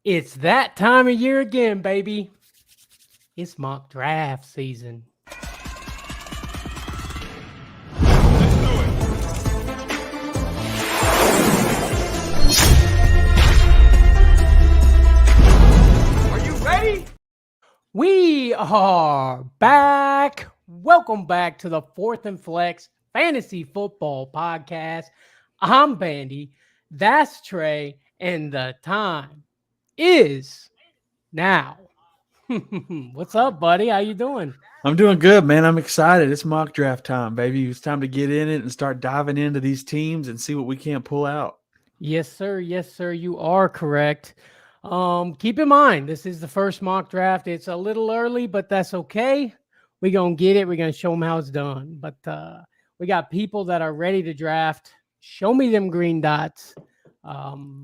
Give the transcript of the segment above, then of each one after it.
It's that time of year again, baby. It's mock draft season. Let's do it. Are you ready? We are back. Welcome back to the Fourth and Flex Fantasy Football Podcast. I'm Bandy. That's Trey. And the time is now. What's up, buddy? How you doing? I'm doing good, man. I'm excited. It's mock draft time, baby. It's time to get in it and start diving into these teams and see what we can't pull out. Yes, sir. Yes, sir. You are correct. Keep in mind, this is the first mock draft. It's a little early, but that's okay. We're going to get it. We're going to show them how it's done. But we got people that are ready to draft. Show me them green dots. I'm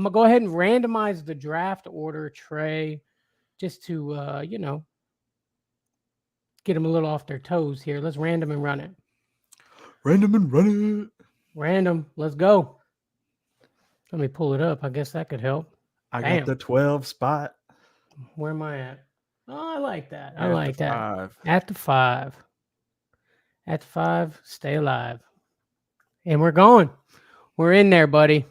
going to go ahead and randomize the draft order, Trey, just to, get them a little off their toes here. Let's random and run it. Random and run it. Random. Let's go. Let me pull it up. I guess that could help. I Damn. got the 12 spot. Where am I at? Oh, I like that. I At the like that. 5. At the 5. At the 5, stay alive. And we're going. We're in there, buddy.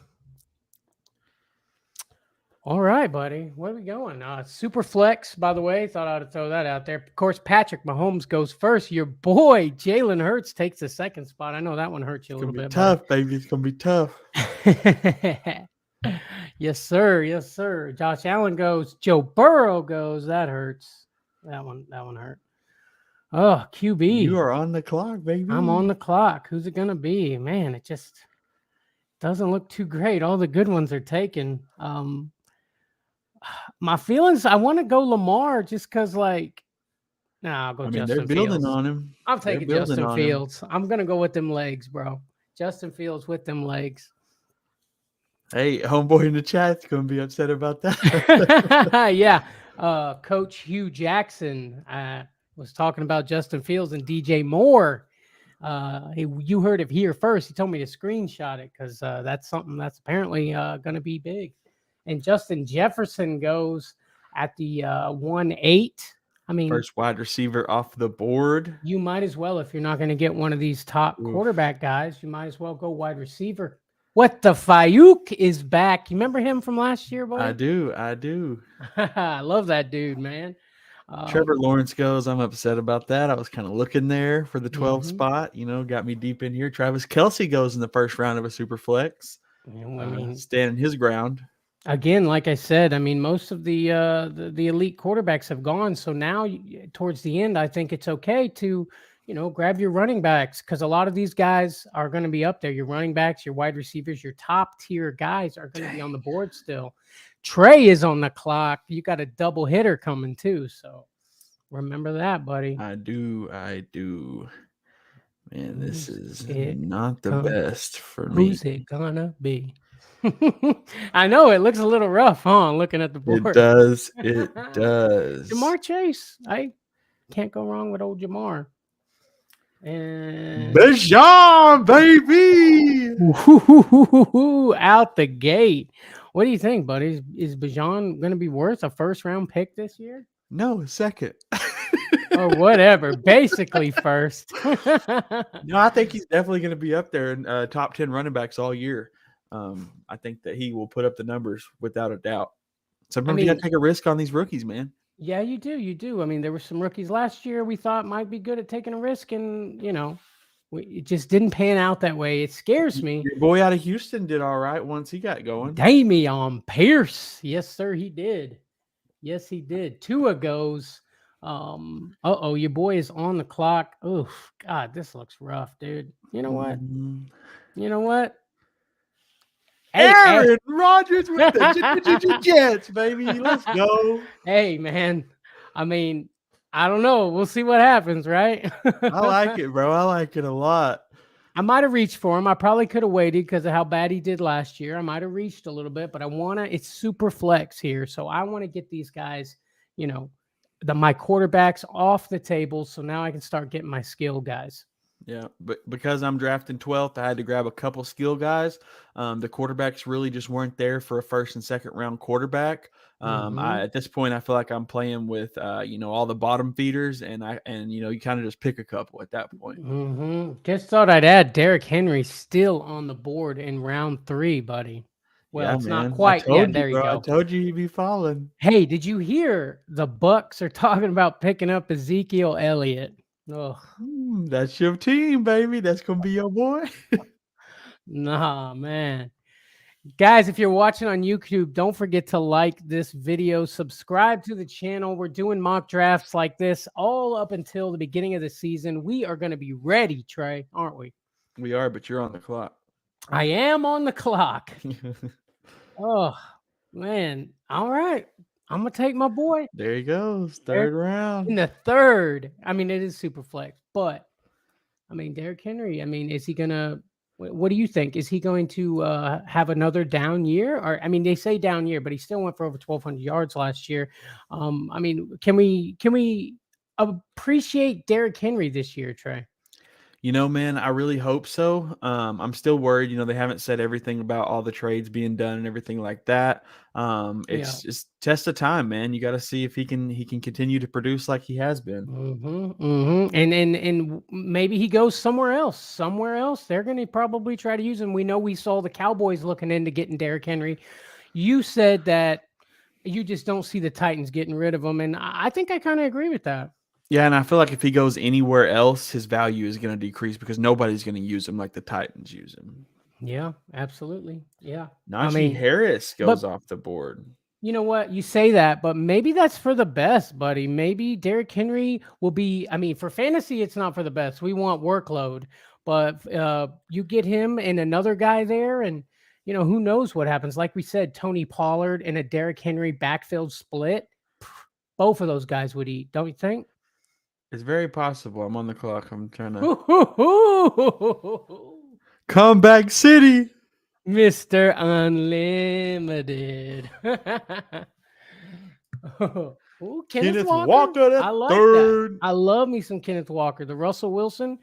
All right, buddy. Where are we going? Super flex, by the way. Thought I'd throw that out there. Of course, Patrick Mahomes goes first. Your boy, Jalen Hurts, takes the second spot. I know that one hurts you a It's little going to be bit. tough, baby. It's going to be tough. Yes, sir. Yes, sir. Josh Allen goes. Joe Burrow goes. That hurts. That one hurt. Oh, QB. You are on the clock, baby. I'm on the clock. Who's it going to be? Man, it just doesn't look too great. All the good ones are taken. My feelings, I want to go Lamar just because, I'll go Justin they're building Fields. on him. I'm taking They're building Justin on him. Fields. I'm going to go with them legs, bro. Justin Fields with them legs. Hey, homeboy in the chat's going to be upset about that. Yeah. Coach Hugh Jackson was talking about Justin Fields and DJ Moore. You heard it here first. He told me to screenshot it because that's something that's apparently going to be big. And Justin Jefferson goes at the 1-8. I mean, First wide receiver off the board. you might as well, if you're not going to get one of these top quarterback guys, you might as well go wide receiver. What the Fayuk is back. You remember him from last year, boy? I do. I love that dude, man. Trevor Lawrence goes. I'm upset about that. I was kind of looking there for the 12 Mhm. spot. Got me deep in here. Travis Kelce goes in the first round of a super flex. Standing his ground. Again, like I said, most of the elite quarterbacks have gone. So now, towards the end, I think it's okay to, grab your running backs because a lot of these guys are going to be up there. Your running backs, your wide receivers, your top tier guys are going to be on the board still. Trey is on the clock. You got a double hitter coming too. So remember that, buddy. I do. Man, this Who's is it not the gonna- best for me. Who's it gonna be? I know it looks a little rough, huh? Looking at the board. It does. It does. Jamar Chase. I can't go wrong with old Jamar. And Bijan, baby. out the gate. What do you think, buddy? Is Bijan going to be worth a first round pick this year? No, second. Or whatever. Basically first. No, I think he's definitely going to be up there in top 10 running backs all year. I think that he will put up the numbers without a doubt. Sometimes you got to take a risk on these rookies, man. Yeah, you do. You do. There were some rookies last year we thought might be good at taking a risk, and, it just didn't pan out that way. It scares me. Your boy out of Houston did all right once he got going. Dameon Pierce. Yes, sir, he did. Yes, he did. Tua goes. Your boy is on the clock. Oh, God, this looks rough, dude. You know what? You know what? Aaron Rodgers with the Jets, baby. Let's go. Hey, man. I don't know. We'll see what happens, right? I like it, bro. I like it a lot. I might have reached for him. I probably could have waited because of how bad he did last year. I might have reached a little bit, but it's super flex here. So I want to get these guys, my quarterbacks off the table. So now I can start getting my skill guys. Yeah, but because I'm drafting 12th, I had to grab a couple skill guys. The quarterbacks really just weren't there for a first and second round quarterback. Hmm. At this point, I feel like I'm playing with all the bottom feeders, and you kind of just pick a couple at that point. Just thought I'd add Derrick Henry still on the board in round 3, buddy. Well, Yeah, it's not man, I quite yet. told you, There you bro. I go. told you he'd be falling. Hey, did you hear the Bucks are talking about picking up Ezekiel Elliott? Oh, That's your team, baby. That's gonna be your boy. nah, man. Guys, if you're watching on YouTube, don't forget to like this video, subscribe to the channel. We're doing mock drafts like this all up until the beginning of the season. We are going to be ready, Trey, aren't we? We are, but you're on the clock. I am on the clock. Oh, man. All right. I'm going to take my boy. There he goes, Derrick third round. in the third. I mean, it is super flex, but I mean, Derrick Henry, I mean, is he going to, what do you think? Is he going to have another down year? Or, I mean, they say down year, but he still went for over 1,200 yards last year. I mean, can we appreciate Derrick Henry this year, Trey? Man, I really hope so. I'm still worried. They haven't said everything about all the trades being done and everything like that. It's just test of time, man. You got to see if he can continue to produce like he has been. And maybe he goes somewhere else. Somewhere else, they're going to probably try to use him. We know we saw the Cowboys looking into getting Derrick Henry. You said that you just don't see the Titans getting rid of him, and I think I kind of agree with that. Yeah, and I feel like if he goes anywhere else, his value is going to decrease because nobody's going to use him like the Titans use him. Yeah, absolutely. Yeah. Najee Harris goes off the board. You know what? You say that, but maybe that's for the best, buddy. Maybe Derrick Henry will be, I mean, for fantasy, it's not for the best. We want workload, but you get him and another guy there, and, who knows what happens. Like we said, Tony Pollard and a Derrick Henry backfield split, both of those guys would eat, don't you think? It's very possible. I'm on the clock. I'm trying to. Comeback City. Mr. Unlimited. Kenneth Walker. I like third. that. I love me some Kenneth Walker. The Russell Wilson.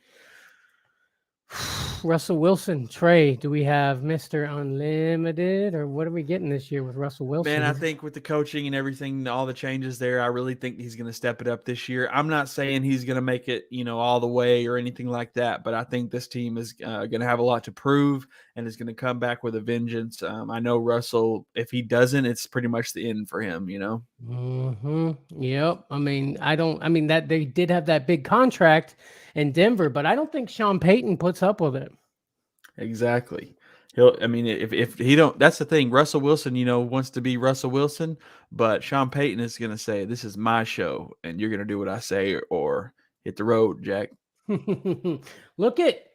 Russell Wilson, Trey, do we have Mr. Unlimited, or what are we getting this year with Russell Wilson? Man, I think with the coaching and everything, all the changes there, I really think he's going to step it up this year. I'm not saying he's going to make it, all the way or anything like that, but I think this team is going to have a lot to prove and is going to come back with a vengeance. I know Russell, if he doesn't, it's pretty much the end for him, Yep. I mean, that they did have that big contract in Denver, but I don't think Sean Payton puts up with it. Exactly. If he don't, that's the thing. Russell Wilson, wants to be Russell Wilson, but Sean Payton is going to say, "This is my show, and you're going to do what I say, or hit the road, Jack." Look at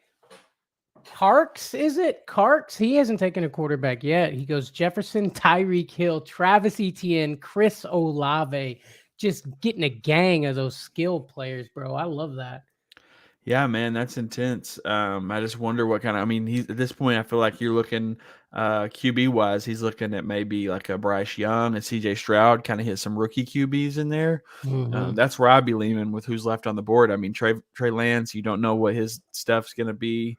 Karks. Is it Karks? He hasn't taken a quarterback yet. He goes Jefferson, Tyreek Hill, Travis Etienne, Chris Olave, just getting a gang of those skilled players, bro. I love that. Yeah, man, that's intense. I just wonder what kind of. He's at this point. I feel like you're looking QB wise. He's looking at maybe like a Bryce Young and CJ Stroud, kind of hit some rookie QBs in there. That's where I'd be leaning with who's left on the board. Trey Lance. You don't know what his stuff's going to be.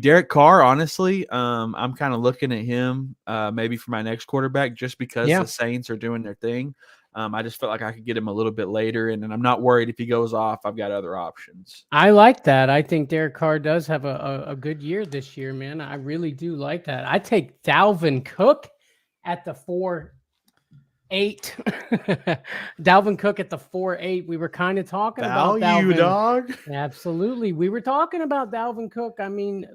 Derek Carr. Honestly, I'm kind of looking at him maybe for my next quarterback, just because the Saints are doing their thing. I just felt like I could get him a little bit later, and I'm not worried if he goes off. I've got other options. I like that. I think Derek Carr does have a good year this year, man. I really do like that. I take Dalvin Cook at the 4-8. Dalvin Cook at the 4-8. We were kind of talking about Dalvin. Dog. Absolutely. We were talking about Dalvin Cook. I mean,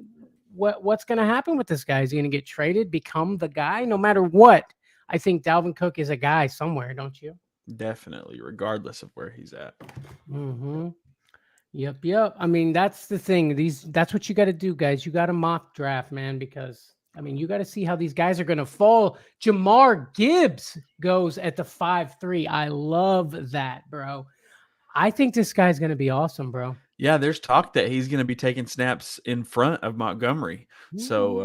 what's going to happen with this guy? Is he going to get traded, become the guy? No matter what. I think Dalvin Cook is a guy somewhere, don't you? Definitely, regardless of where he's at. Yep. I mean, that's the thing. That's what you got to do, guys. You got to mock draft, man, because you got to see how these guys are going to fall. Jahmyr Gibbs goes at the 5-3. I love that, bro. I think this guy's going to be awesome, bro. Yeah, there's talk that he's going to be taking snaps in front of Montgomery. So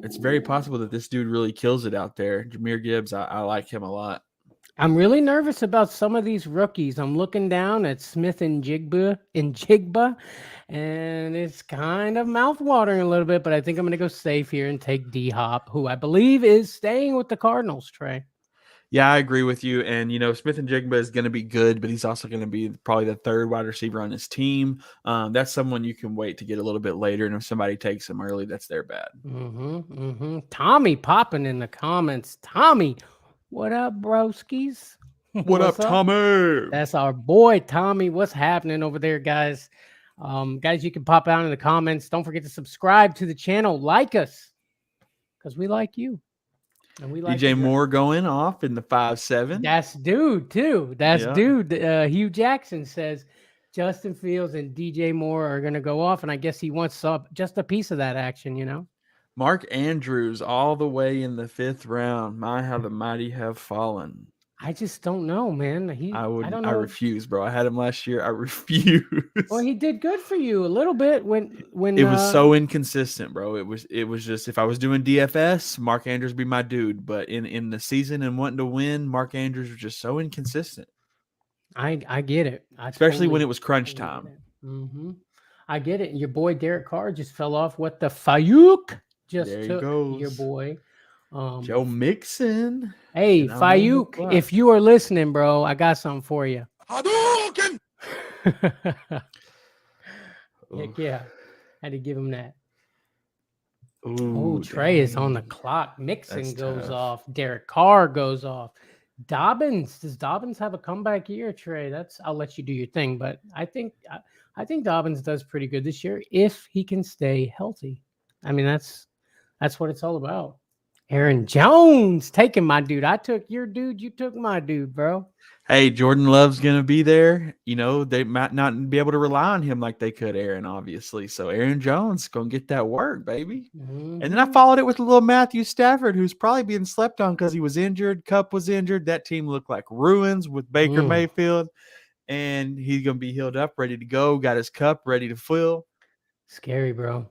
it's very possible that this dude really kills it out there. Jahmyr Gibbs, I like him a lot. I'm really nervous about some of these rookies. I'm looking down at Smith and Jigba, and it's kind of mouth-watering a little bit, but I think I'm going to go safe here and take D-Hop, who I believe is staying with the Cardinals, Trey. Yeah, I agree with you. And, Smith and Jigba is going to be good, but he's also going to be probably the third wide receiver on his team. That's someone you can wait to get a little bit later. And if somebody takes him early, that's their bad. Tommy popping in the comments. Tommy, what up, broskies? What up, Tommy? That's our boy, Tommy. What's happening over there, guys? Guys, you can pop out in the comments. Don't forget to subscribe to the channel. Like us, because we like you. And we like DJ Moore going off in the 5-7. That's dude, too. That's Yeah. dude. Hugh Jackson says Justin Fields and DJ Moore are going to go off, and I guess he wants just a piece of that action, Mark Andrews all the way in the 5th round. My, how the mighty have fallen. I just don't know, man. I don't know. I refuse, bro. I had him last year. I refuse. Well, he did good for you a little bit when it was so inconsistent, bro. It was just, if I was doing DFS, Mark Andrews would be my dude. But in the season and wanting to win, Mark Andrews was just so inconsistent. I get it, especially when it was crunch time. I get it. And your boy Derek Carr just fell off. What the Fayuk just there took goes. Your boy. Joe Mixon. Hey, Fayuk, if you are listening, bro, I got something for you. Hadouken! Heck yeah. Had to give him that. Ooh, Trey is on the clock. Mixon goes tough. off. Derek Carr goes off. Dobbins. Does Dobbins have a comeback year, Trey? I'll let you do your thing, but I think Dobbins does pretty good this year if he can stay healthy. I mean, that's what it's all about. Aaron Jones taking my dude. I took your dude. You took my dude, bro. Hey, Jordan Love's going to be there. They might not be able to rely on him like they could Aaron, obviously. So Aaron Jones going to get that work, baby. And then I followed it with a little Matthew Stafford, who's probably being slept on because he was injured. Kupp was injured. That team looked like ruins with Baker Mayfield. And he's going to be healed up, ready to go. Got his cup ready to fill. Scary, bro.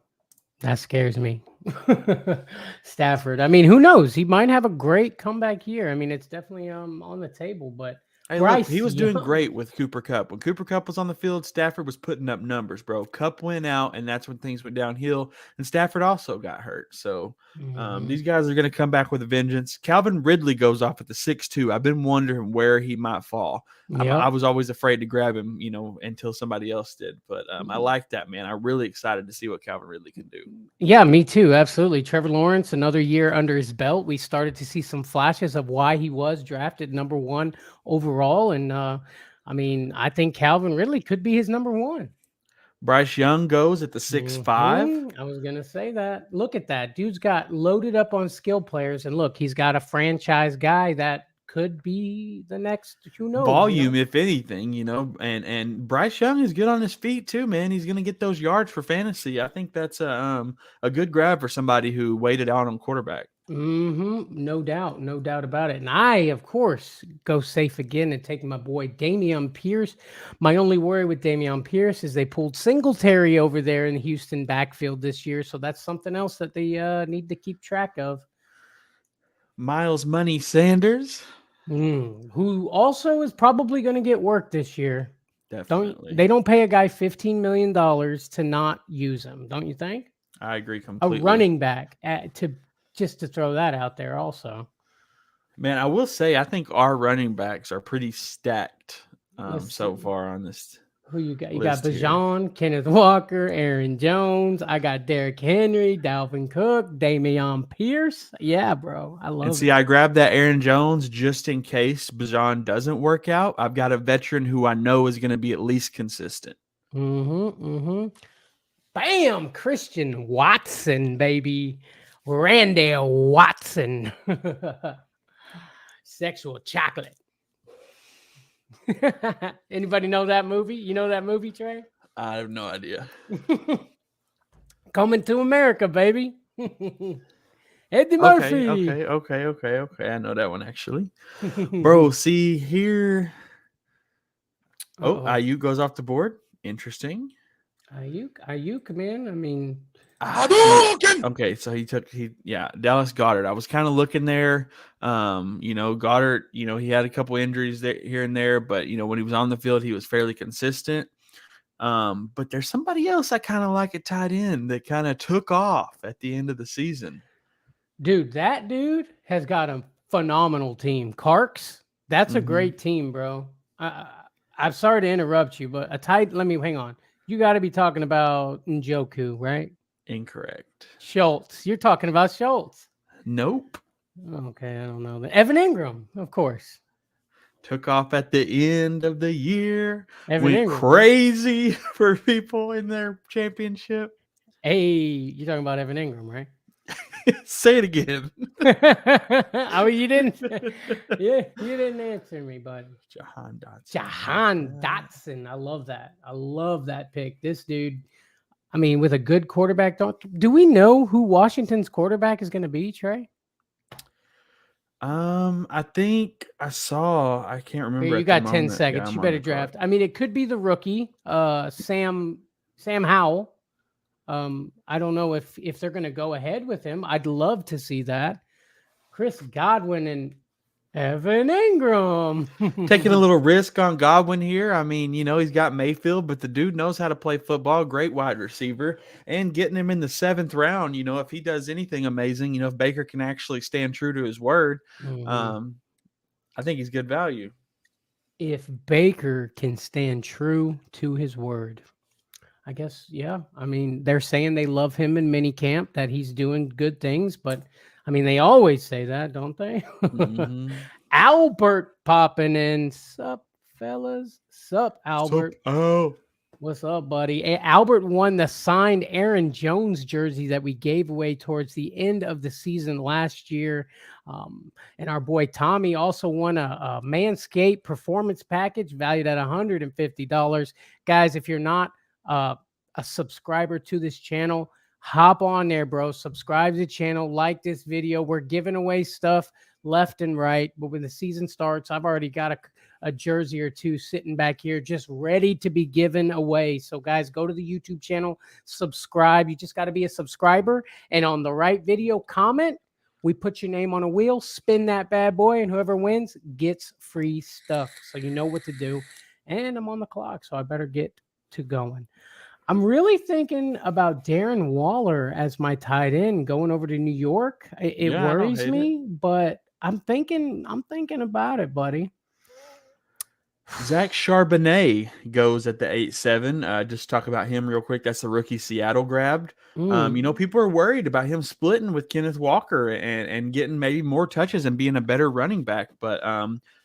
That scares me. Stafford. I mean, who knows? He might have a great comeback year. I mean, it's definitely on the table, but hey, look, he was doing great with Cooper Kupp. When Cooper Kupp was on the field, Stafford was putting up numbers, bro. Kupp went out, and that's when things went downhill. And Stafford also got hurt. So these guys are going to come back with a vengeance. Calvin Ridley goes off at the 6'2". I've been wondering where he might fall. I was always afraid to grab him, until somebody else did. But I like that, man. I'm really excited to see what Calvin Ridley can do. Yeah, me too. Absolutely. Trevor Lawrence, another year under his belt. We started to see some flashes of why he was drafted number 1 overall. And I think Calvin Ridley could be his number 1. Bryce Young goes at the 6'5". I was going to say that. Look at that. Dude's got loaded up on skill players. And look, he's got a franchise guy that could be the next, who knows? Volume, if anything, and Bryce Young is good on his feet too, man. He's going to get those yards for fantasy. I think that's a good grab for somebody who waited out on quarterback. No doubt about it. And I, of course, go safe again and take my boy Dameon Pierce. My only worry with Dameon Pierce is they pulled Singletary over there in the Houston backfield this year, so that's something else that they need to keep track of. Miles Money Sanders, who also is probably going to get work this year. Definitely. They don't pay a guy $15 million to not use him, don't you think? I agree completely. A running back just to throw that out there also. Man, I will say I think our running backs are pretty stacked so far on this. Who you got? You got Bijan, Kenneth Walker, Aaron Jones. I got Derrick Henry, Dalvin Cook, Dameon Pierce. Yeah, bro. I love it. See, I grabbed that Aaron Jones just in case Bijan doesn't work out. I've got a veteran who I know is going to be at least consistent. Bam! Christian Watson, baby. Randall Watson. Sexual chocolate. Anybody know that movie? You know that movie, Trey? I have no idea. Coming to America, baby. Eddie Murphy. Okay. I know that one actually. Bro, see here. Ayuk goes off the board. Interesting. Ayuk, man. I mean, Okay, so Dallas Goddard. I was kind of looking there. Goddard, he had a couple injuries there, here and there, but when he was on the field, he was fairly consistent. But there's somebody else I kind of like at tight end that kind of took off at the end of the season. Dude, that dude has got a phenomenal team. Karks, that's a great team, bro. I'm sorry to interrupt you, but hang on. You got to be talking about Njoku, right? Incorrect. Schultz. You're talking about Schultz. Nope. Okay, I don't know. Evan Ingram, of course. Took off at the end of the year. Evan Went Ingram, crazy for people in their championship. Hey, you're talking about Evan Ingram, right? Say it again. I mean, you didn't. Yeah, you didn't answer me, buddy. Jahan Dotson. Jahan Dotson. I love that. I love that pick. This dude. I mean, with a good quarterback, do we know who Washington's quarterback is going to be, Trey? I think I saw. I can't remember. Here, you got 10 seconds. You better draft. I mean, it could be the rookie, Sam Howell. I don't know if they're going to go ahead with him. I'd love to see that. Chris Godwin and Evan Ingram. Taking a little risk on Godwin here. I mean, he's got Mayfield, but the dude knows how to play football. Great wide receiver. And getting him in the 7th round, if he does anything amazing, if Baker can actually stand true to his word, I think he's good value. If Baker can stand true to his word, I guess, yeah. I mean, they're saying they love him in minicamp, that he's doing good things, but I mean, they always say that, don't they? Albert popping in. Sup, fellas? Sup, Albert? Sup, Al? What's up, buddy? Albert won the signed Aaron Jones jersey that we gave away towards the end of the season last year. And our boy Tommy also won a Manscaped performance package valued at $150. Guys, if you're not a subscriber to this channel, hop on there, bro. Subscribe to the channel, like this video. We're giving away stuff left and right, but when the season starts, I've already got a jersey or two sitting back here just ready to be given away. So guys, go to the YouTube channel, subscribe. You just got to be a subscriber, and on the right video, comment. We put your name on a wheel, spin that bad boy, and whoever wins gets free stuff. So you know what to do. And I'm on the clock, so I better get to going. I'm really thinking about Darren Waller as my tight end going over to New York. It worries me, but I'm thinking about it, buddy. Zach Charbonnet goes at the 8-7. Just talk about him real quick. That's the rookie Seattle grabbed. People are worried about him splitting with Kenneth Walker and getting maybe more touches and being a better running back. But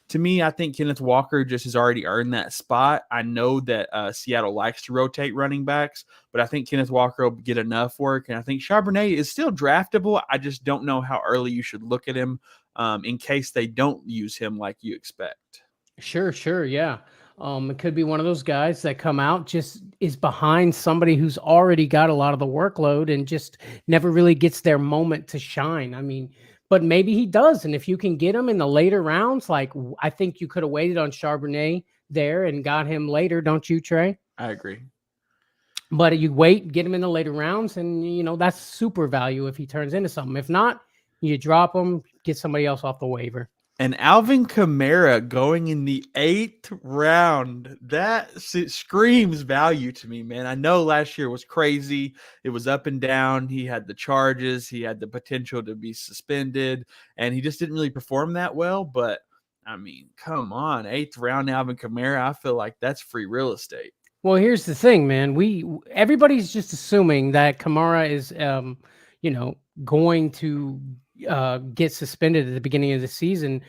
to me, I think Kenneth Walker just has already earned that spot. I know that Seattle likes to rotate running backs, but I think Kenneth Walker will get enough work. And I think Charbonnet is still draftable. I just don't know how early you should look at him in case they don't use him like you expect. Sure. Yeah. It could be one of those guys that come out, just is behind somebody who's already got a lot of the workload and just never really gets their moment to shine. I mean, but maybe he does. And if you can get him in the later rounds, like I think you could have waited on Charbonnet there and got him later. Don't you, Trey? I agree. But you wait, get him in the later rounds, and, that's super value if he turns into something. If not, you drop him, get somebody else off the waiver. And Alvin Kamara going in the 8th round, that screams value to me, man. I know last year was crazy. It was up and down. He had the charges. He had the potential to be suspended, and he just didn't really perform that well. But, I mean, come on, 8th round Alvin Kamara, I feel like that's free real estate. Well, here's the thing, man. Everybody's just assuming that Kamara is, going to get suspended at the beginning of the season.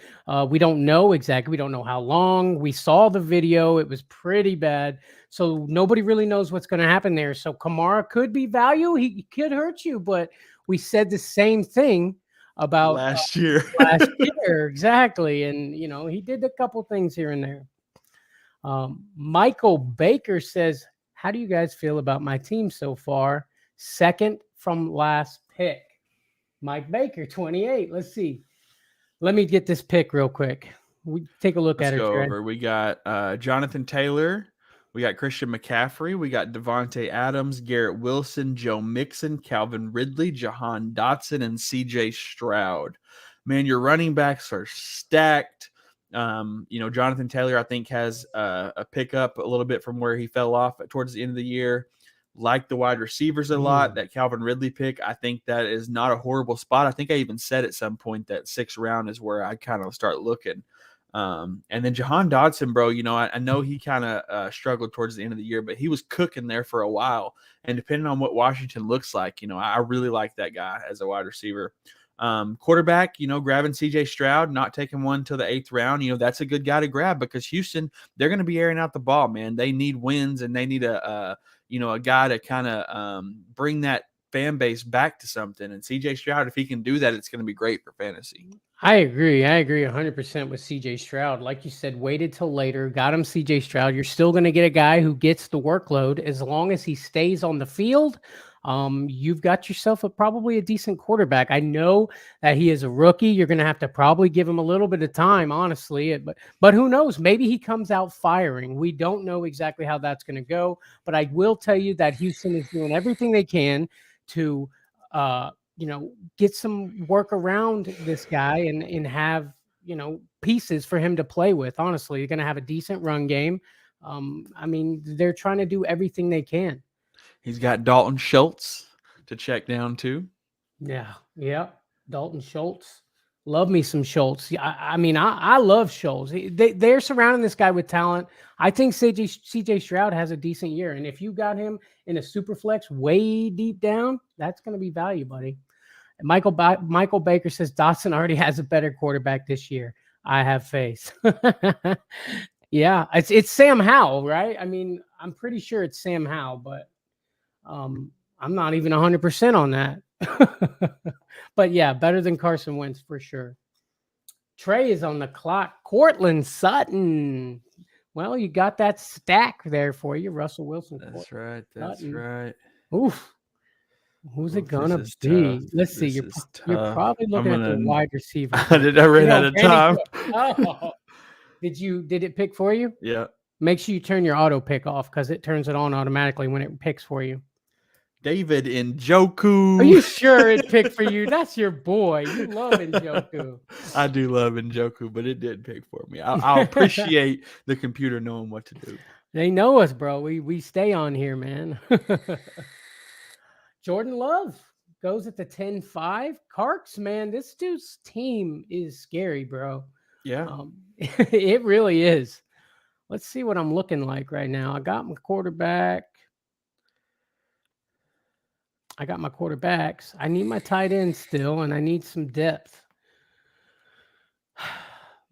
We don't know exactly. We don't know how long. We saw the video. It was pretty bad. So nobody really knows what's going to happen there. So Kamara could be value. He could hurt you, but we said the same thing about last year. Last year, exactly. And, he did a couple things here and there. Michael Baker says, how do you guys feel about my team so far? Second from last pick. Mike Baker, 28. Let's see. Let me get this pick real quick. We take a look at it. Let's go over. We got Jonathan Taylor, We got Christian McCaffrey. We got Devontae Adams, Garrett Wilson, Joe Mixon, Calvin Ridley, Jahan Dotson, and C.J. Stroud. Man, your running backs are stacked. Jonathan Taylor, I think, has a pickup a little bit from where he fell off towards the end of the year. Like the wide receivers a lot. That Calvin Ridley pick, I think that is not a horrible spot. I think I even said at some point that 6th round is where I kind of start looking. And then Jahan Dotson, bro, I know he kind of struggled towards the end of the year, but he was cooking there for a while. And depending on what Washington looks like, I really like that guy as a wide receiver. Quarterback, grabbing C.J. Stroud, not taking one till the 8th round. That's a good guy to grab because Houston, they're going to be airing out the ball, man. They need wins and they need a guy to kind of bring that fan base back to something. And C.J. Stroud, if he can do that, it's going to be great for fantasy. I agree 100% with CJ Stroud. Like you said, waited till later, got him CJ Stroud. You're still going to get a guy who gets the workload as long as he stays on the field. You've got yourself probably a decent quarterback. I know that he is a rookie. You're going to have to probably give him a little bit of time, honestly. But who knows? Maybe he comes out firing. We don't know exactly how that's going to go. But I will tell you that Houston is doing everything they can to get some work around this guy and have, pieces for him to play with. Honestly, you're going to have a decent run game. They're trying to do everything they can. He's got Dalton Schultz to check down too. Yeah. Dalton Schultz. Love me some Schultz. I love Schultz. They're surrounding this guy with talent. I think CJ Stroud has a decent year. And if you got him in a super flex way deep down, that's going to be value, buddy. And Michael Baker says Dotson already has a better quarterback this year. I have faith. Yeah, it's Sam Howell, right? I'm pretty sure it's Sam Howell, but I'm not even 100% on that. But yeah, better than Carson Wentz for sure. Trey is on the clock. Cortland Sutton. Well, you got that stack there for you, Russell Wilson. That's right. That's right. Oof. Who's it gonna be? Tough. Let's see. You're probably looking at the wide receiver. I ran out of time. Did it pick for you? Yeah. Make sure you turn your auto pick off because it turns it on automatically when it picks for you. David Njoku. Are you sure it picked for you? That's your boy. You love Njoku. I do love Njoku, but it did pick for me. I'll appreciate the computer knowing what to do. They know us, bro. We stay on here, man. Jordan Love goes at the 10-5. Karks, man, this dude's team is scary, bro. Yeah. It really is. Let's see what I'm looking like right now. I got my quarterbacks. I need my tight end still, and I need some depth.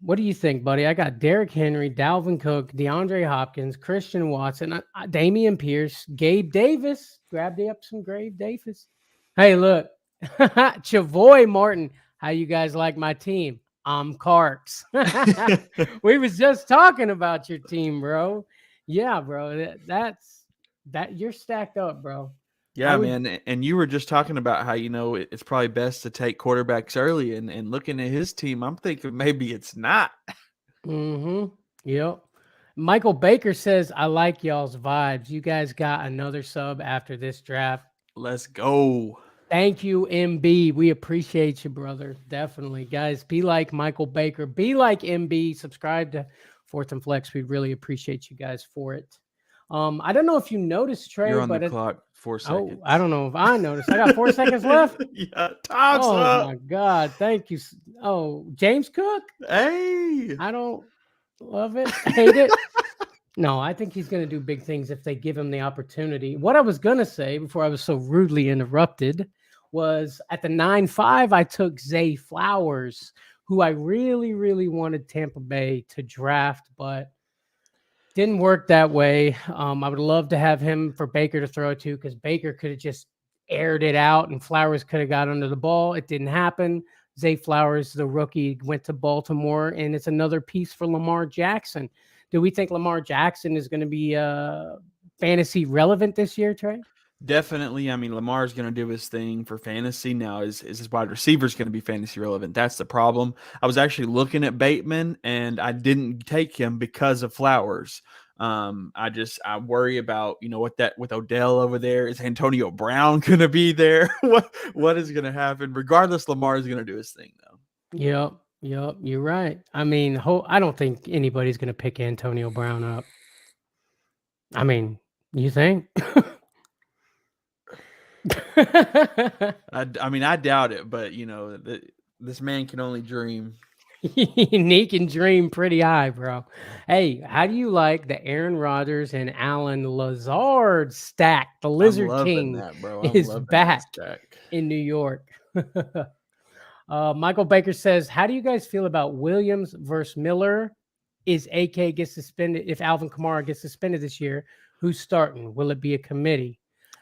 What do you think, buddy? I got Derrick Henry, Dalvin Cook, DeAndre Hopkins, Christian Watson, Damian Pierce, Gabe Davis. Grabbed up some Gabe Davis. Hey, look. Chavoy Martin. How you guys like my team? I'm Karks. We was just talking about your team, bro. Yeah, bro. That's you're stacked up, bro. Yeah, man. And you were just talking about how, it's probably best to take quarterbacks early. And looking at his team, I'm thinking maybe it's not. Mm-hmm. Yep. Michael Baker says, I like y'all's vibes. You guys got another sub after this draft. Let's go. Thank you, MB. We appreciate you, brother. Definitely. Guys, be like Michael Baker. Be like MB. Subscribe to Fourth and Flex. We really appreciate you guys for it. I don't know if you noticed, Trey. You're on the clock. 4 seconds. I don't know if I noticed. I got 4 seconds left. Yeah, time's up. Oh my God. Thank you. Oh, James Cook. Hey. I don't love it. Hate it. No, I think he's going to do big things if they give him the opportunity. What I was going to say before I was so rudely interrupted was at the 9-5, I took Zay Flowers, who I really, really wanted Tampa Bay to draft, but didn't work that way. I would love to have him for Baker to throw to because Baker could have just aired it out and Flowers could have got under the ball. It didn't happen. Zay Flowers, the rookie, went to Baltimore, and it's another piece for Lamar Jackson. Do we think Lamar Jackson is going to be fantasy relevant this year, Trey? Definitely. Lamar's going to do his thing for fantasy. Now, is his wide receivers going to be fantasy relevant? That's the problem. I was actually looking at Bateman, and I didn't take him because of Flowers. I worry about, with Odell over there. Is Antonio Brown gonna be there? What is gonna happen? Regardless, Lamar is gonna do his thing though. Yep. Yep. You're right. I mean, I don't think anybody's going to pick Antonio Brown up. I mean, you think? I mean, I doubt it, but this man can only dream. He can dream pretty high, bro. Hey, how do you like the Aaron Rodgers and Alan Lazard stack? The Lizard I'm loving King that, bro. I'm is loving back that stack. in New York. Michael Baker says, how do you guys feel about Williams versus Miller? Is AK gets suspended? If Alvin Kamara gets suspended this year, who's starting? Will it be a committee?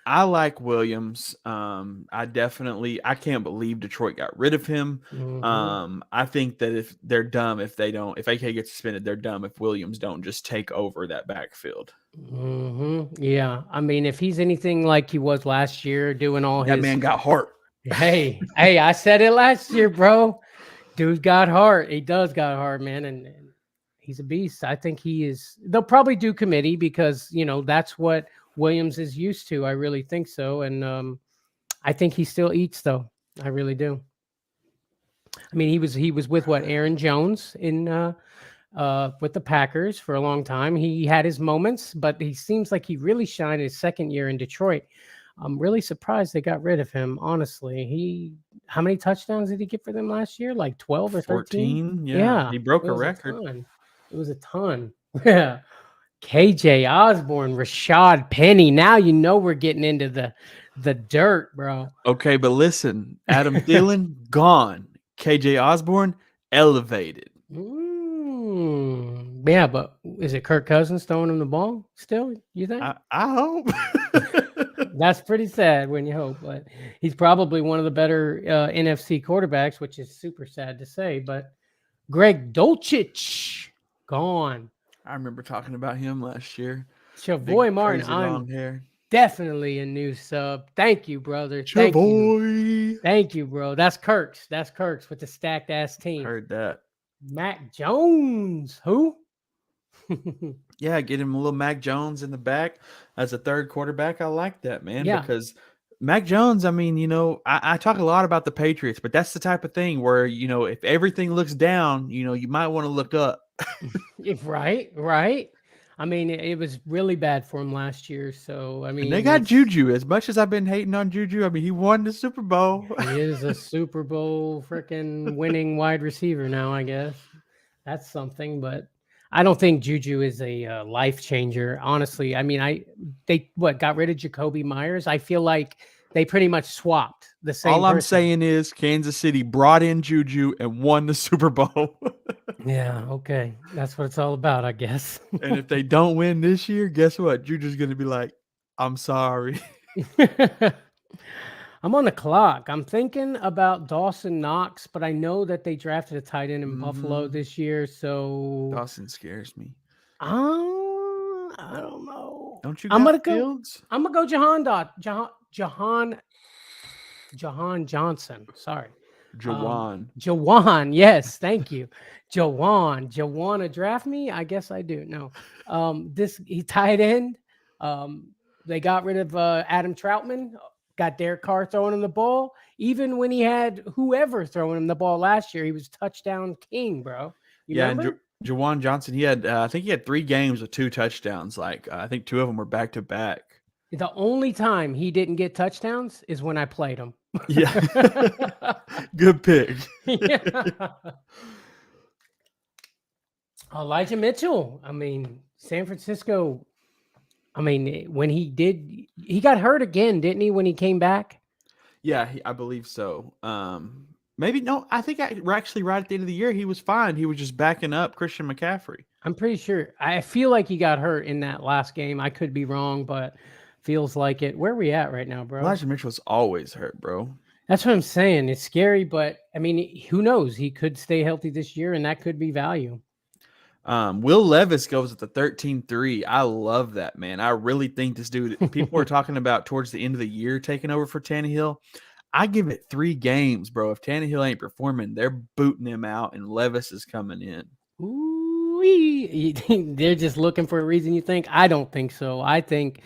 I like Williams. I can't believe Detroit got rid of him. I think that if they're dumb, if AK gets suspended, they're dumb if Williams don't just take over that backfield. Yeah. I mean, if he's anything like he was last year, doing all that man got heart. Hey, I said it last year, bro. Dude got heart. He does got heart, man. And he's a beast. I think he is. They'll probably do committee because, that's what Williams is used to. I really think so. And I think he still eats, though. I really do. I mean, he was with Aaron Jones in with the Packers for a long time. He had his moments, but he seems like he really shined his second year in Detroit. I'm really surprised they got rid of him, honestly. How many touchdowns did he get for them last year? Like 12 or 13? 14? Yeah. He broke a record. It was a ton. Yeah. KJ Osborne, Rashad Penny. Now we're getting into the dirt, bro. Okay, but listen, Adam Thielen gone. KJ Osborne elevated. Yeah, but is it Kirk Cousins throwing him the ball still? You think? I hope. That's pretty sad when you hope, but he's probably one of the better NFC quarterbacks, which is super sad to say. But Greg Dulcich gone. I remember talking about him last year. Chavoy Martin, long hair. Definitely a new sub. Thank you, brother. Thank you, bro. That's Kirk's. That's Kirk's with the stacked ass team. Heard that. Mac Jones. Who? Yeah, get him a little Mac Jones in the back as a third quarterback. I like that, man. Yeah. Because Mac Jones, I mean, I talk a lot about the Patriots, but that's the type of thing where, if everything looks down, you might want to look up. Right. I mean, it was really bad for him last year. So, I mean, and they got Juju. As much as I've been hating on Juju, I mean, he won the Super Bowl. He is a Super Bowl freaking winning wide receiver now, I guess. That's something, but I don't think Juju is a life changer. Honestly, I mean, they got rid of Jacoby Myers. I feel like they pretty much swapped the same. All I'm saying is Kansas City brought in Juju and won the Super Bowl. Yeah, okay. That's what it's all about, I guess. And if they don't win this year, guess what? Juju's going to be like, I'm sorry. I'm on the clock. I'm thinking about Dawson Knox, but I know that they drafted a tight end in Buffalo this year, so Dawson scares me. I don't know. Don't you? I'm gonna Fields? I'm gonna go Jahan Johnson. Sorry. Jawan. Yes, thank you. Jawan. Jawan to draft me? I guess I do. No. He tight end. They got rid of Adam Troutman. Got Derek Carr throwing him the ball. Even when he had whoever throwing him the ball last year, he was touchdown king, bro. Remember? And Jawan Johnson, I think he had 3 games with 2 touchdowns. I think 2 of them were back to back. The only time he didn't get touchdowns is when I played him. Yeah. Good pick. Yeah. Elijah Mitchell. I mean, San Francisco. I mean, when he got hurt again, didn't he, when he came back? Yeah, I believe so. Maybe no, I think actually right at the end of the year, he was fine. He was just backing up Christian McCaffrey. I'm pretty sure. I feel like he got hurt in that last game. I could be wrong, but feels like it. Where are we at right now, bro? Elijah Mitchell's always hurt, bro. That's what I'm saying. It's scary, but I mean, who knows? He could stay healthy this year, and that could be value. Will Levis goes at the 13-3. I love that, man. I really think this dude, people were talking about towards the end of the year taking over for Tannehill. I give it 3 games, bro. If Tannehill ain't performing, they're booting him out, and Levis is coming in. Ooh, They're just looking for a reason. You think? I don't think so. I think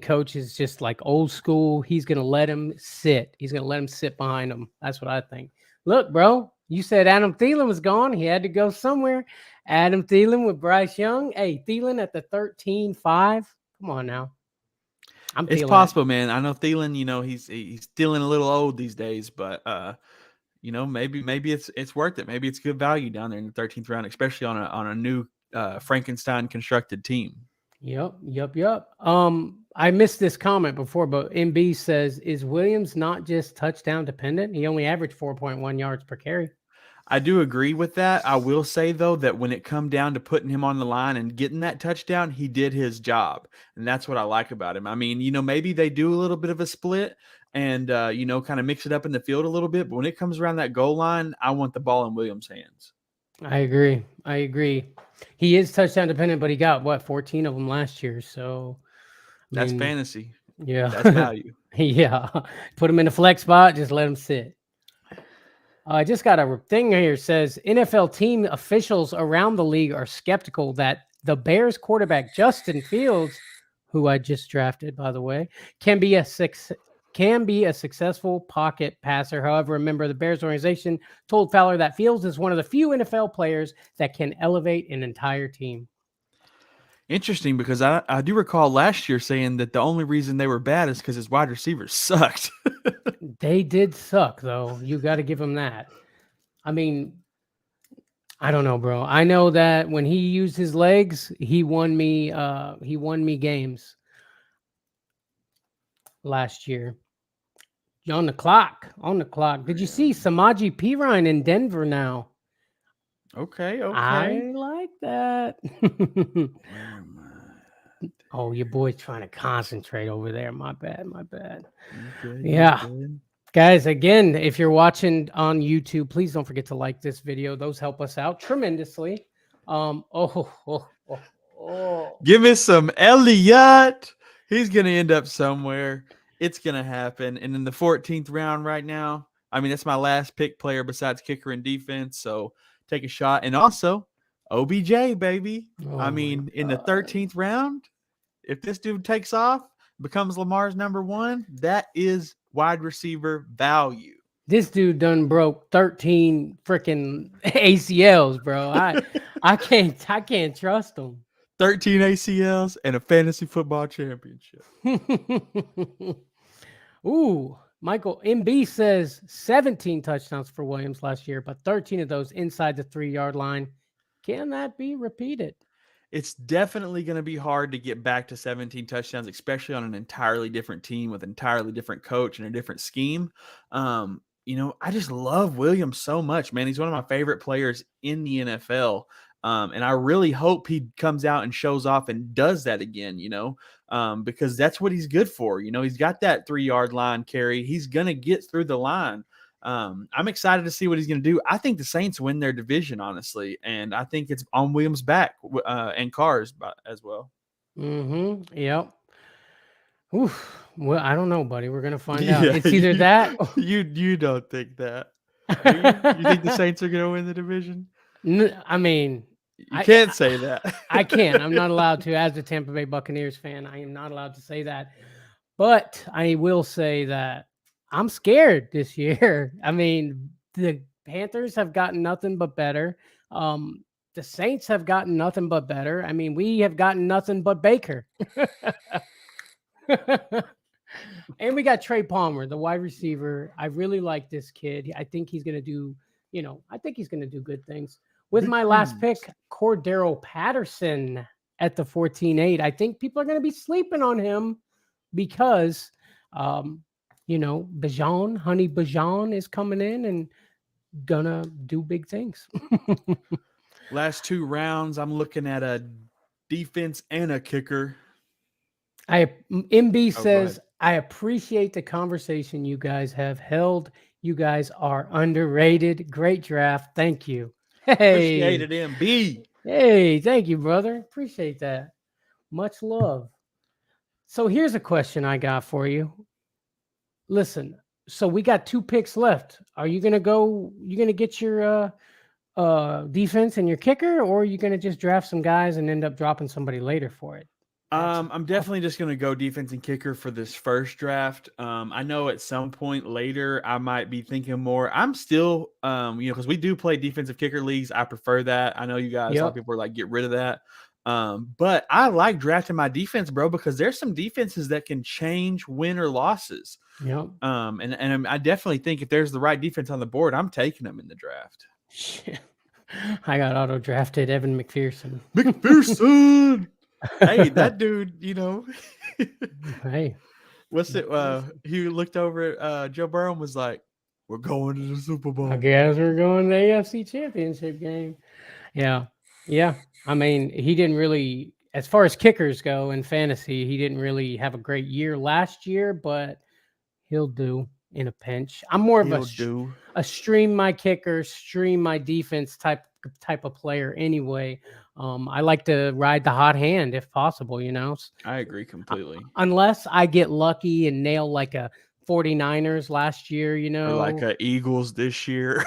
coach is just like old school. He's gonna let him sit. He's gonna let him sit behind him. That's what I think. Look, bro, you said Adam Thielen was gone. He had to go somewhere. Adam Thielen with Bryce Young. Hey, Thielen at the 13-5. Come on now. I'm It's feeling possible, man. I know Thielen, he's feeling a little old these days, but maybe it's worth it. Maybe it's good value down there in the 13th round, especially on a new Frankenstein constructed team. Yep. I missed this comment before, but MB says, is Williams not just touchdown dependent? He only averaged 4.1 yards per carry. I do agree with that. I will say, though, that when it come down to putting him on the line and getting that touchdown, he did his job. And that's what I like about him. I mean, maybe they do a little bit of a split and, kind of mix it up in the field a little bit. But when it comes around that goal line, I want the ball in Williams' hands. I agree. He is touchdown dependent, but he got, 14 of them last year. So that's fantasy. Yeah. That's value. Yeah. Put him in a flex spot. Just let him sit. I just got a thing here says NFL team officials around the league are skeptical that the Bears quarterback Justin Fields, who I just drafted, by the way, can be a successful pocket passer. However, a member of the Bears organization told Fowler that Fields is one of the few NFL players that can elevate an entire team. Interesting, because I do recall last year saying that the only reason they were bad is because his wide receivers sucked. They did suck, though. You got to give him that. I mean, I don't know, bro. I know that when he used his legs, he won me games last year. On the clock. Did you see Samaje Perine in Denver now? Okay. I like that. Oh, your boy's trying to concentrate over there. My bad. Yeah. Guys, again, if you're watching on YouTube, please don't forget to like this video. Those help us out tremendously. Give me some Elliott. He's going to end up somewhere. It's going to happen. And in the 14th round right now, I mean, that's my last pick player besides kicker and defense. So take a shot. And also, OBJ, baby. I mean, in the 13th round, if this dude takes off, becomes Lamar's number one, that is wide receiver value. This dude done broke 13 freaking ACLs, bro. I can't trust him. 13 ACLs and a fantasy football championship. Ooh, Michael MB says 17 touchdowns for Williams last year, but 13 of those inside the 3-yard line. Can that be repeated? It's definitely going to be hard to get back to 17 touchdowns, especially on an entirely different team with an entirely different coach and a different scheme. I just love Williams so much, man. He's one of my favorite players in the NFL. And I really hope he comes out and shows off and does that again, because that's what he's good for. He's got that 3-yard line carry. He's going to get through the line. I'm excited to see what he's going to do. I think the Saints win their division, honestly, and I think it's on Williams' back and Carr's as well. Yep. Oof. Well, I don't know, buddy. We're going to find out. It's either that. You don't think that. You think the Saints are going to win the division? I mean, you can't say that. I can't. I'm not allowed to. As a Tampa Bay Buccaneers fan, I am not allowed to say that. But I will say that I'm scared this year. I mean, the Panthers have gotten nothing but better. The Saints have gotten nothing but better. I mean, we have gotten nothing but Baker. And we got Trey Palmer, the wide receiver. I really like this kid. I think he's going to do, good things. With my last pick, Cordero Patterson at the 14-8. I think people are going to be sleeping on him because Bajan, Honey Bajan is coming in and gonna do big things. Last 2 rounds, I'm looking at a defense and a kicker. MB says, I appreciate the conversation you guys have held. You guys are underrated. Great draft. Thank you. Hey, appreciate it, MB. Hey, thank you, brother. Appreciate that. Much love. So here's a question I got for you. Listen, so we got 2 picks left. Are you gonna go? You gonna get your defense and your kicker, or are you going to just draft some guys and end up dropping somebody later for it? I'm definitely just going to go defense and kicker for this first draft. I know at some point later I might be thinking more. I'm still, because we do play defensive kicker leagues. I prefer that. I know you guys, a lot of people are like, get rid of that. But I like drafting my defense, bro, because there's some defenses that can change win or losses. Yep. And I definitely think if there's the right defense on the board, I'm taking them in the draft. I got auto drafted Evan McPherson. McPherson. Hey, that dude, Hey, what's it? He looked over at Joe Burrow and was like, "We're going to the Super Bowl." I guess we're going to the AFC Championship game. Yeah. I mean, he didn't really, as far as kickers go in fantasy, he didn't really have a great year last year, but he'll do in a pinch. I'm more of a stream my kicker, stream my defense type of player anyway. I like to ride the hot hand if possible, I agree completely. Unless I get lucky and nail like a 49ers last year, Or like a Eagles this year.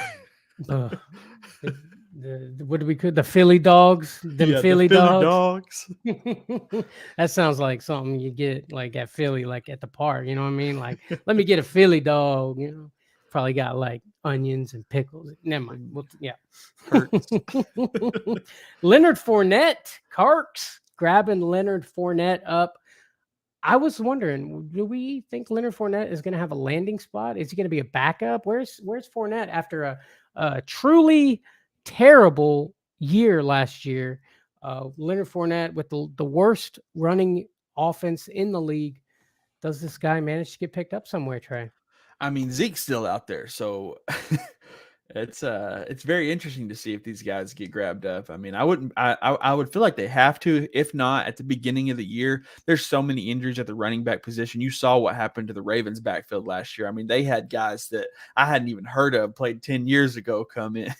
What do we call the Philly dogs? Philly dogs. That sounds like something you get like at Philly, like at the park. You know what I mean? Like, let me get a Philly dog. Probably got like onions and pickles. Never mind. Hurts. Leonard Fournette, Carks grabbing Leonard Fournette up. I was wondering, do we think Leonard Fournette is going to have a landing spot? Is he going to be a backup? Where's Fournette after a truly terrible year last year? Leonard Fournette with the worst running offense in the league. Does this guy manage to get picked up somewhere, Trey? I mean, Zeke's still out there, so it's very interesting to see if these guys get grabbed up. I mean, I would feel like they have to. If not, at the beginning of the year, there's so many injuries at the running back position. You saw what happened to the Ravens backfield last year. I mean, they had guys that I hadn't even heard of, played 10 years ago, come in.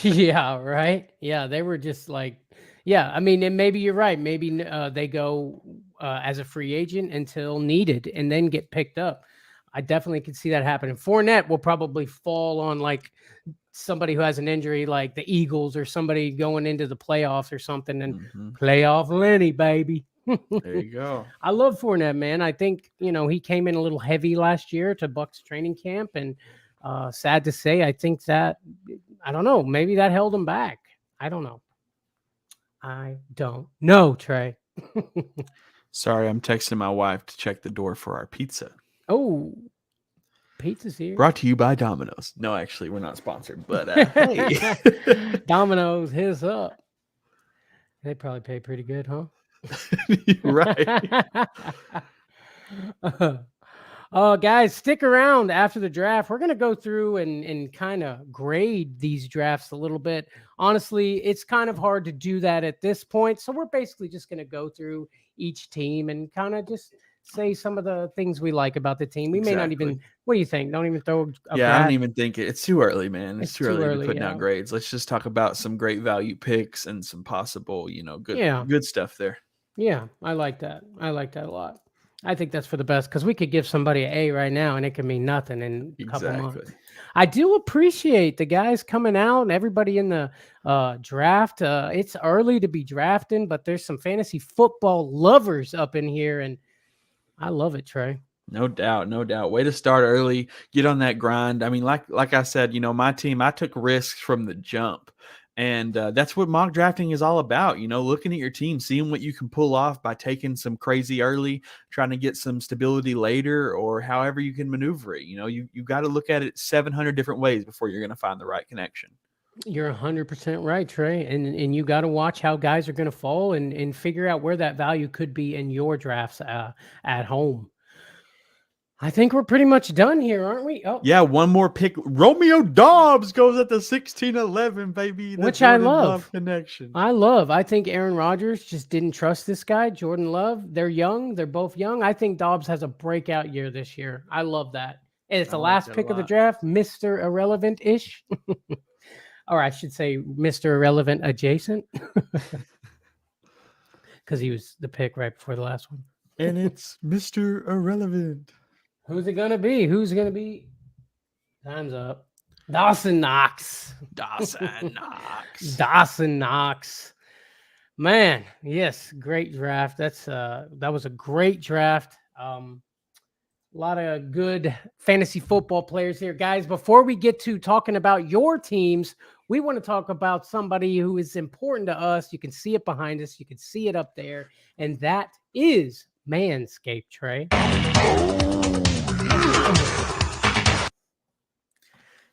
Yeah, right. Yeah, they were just like, yeah. I mean, and maybe you're right. Maybe they go as a free agent until needed, and then get picked up. I definitely could see that happening. Fournette will probably fall on like somebody who has an injury, like the Eagles or somebody going into the playoffs or something, and playoff Lenny, baby. There you go. I love Fournette, man. I think he came in a little heavy last year to Bucs training camp, and sad to say, I think that I don't know. Maybe that held him back. I don't know, Trey. Sorry, I'm texting my wife to check the door for our pizza. Oh, pizza's here. Brought to you by Domino's. No, actually, we're not sponsored, but hey. Domino's, hit us up. They probably pay pretty good, huh? Right. Guys, stick around after the draft. We're going to go through and kind of grade these drafts a little bit. Honestly, it's kind of hard to do that at this point. So we're basically just going to go through each team and kind of just say some of the things we like about the team. We may not even, what do you think? Don't even throw I don't even think it's too early, man. It's too early to be putting out grades. Let's just talk about some great value picks and some possible, good stuff there. Yeah, I like that. I like that a lot. I think that's for the best because we could give somebody an A right now and it can mean nothing in a couple months. I do appreciate the guys coming out and everybody in the draft. It's early to be drafting, but there's some fantasy football lovers up in here, and I love it, Trey. No doubt. Way to start early. Get on that grind. I mean, like I said, my team, I took risks from the jump. And that's what mock drafting is all about, looking at your team, seeing what you can pull off by taking some crazy early, trying to get some stability later, or however you can maneuver it. You got to look at it 700 different ways before you're going to find the right connection. You're 100% right, Trey. And you got to watch how guys are going to fall and figure out where that value could be in your drafts at home. I think we're pretty much done here, aren't we? Oh, yeah, one more pick. Romeo Doubs goes at the 16-11, baby. Which I love. Connection. I think Aaron Rodgers just didn't trust this guy, Jordan Love. They're young. They're both young. I think Doubs has a breakout year this year. I love that. And it's the last pick of the draft, Mr. Irrelevant-ish. Or I should say Mr. Irrelevant adjacent. Because he was the pick right before the last one. And it's Mr. Irrelevant. Who's it going to be? Time's up. Dawson Knox. Dawson Knox. Dawson Knox. Man, yes, great draft. That was a great draft. A lot of good fantasy football players here, guys. Before we get to talking about your teams, we want to talk about somebody who is important to us. You can see it behind us, you can see it up there, and that is Manscaped, Trey.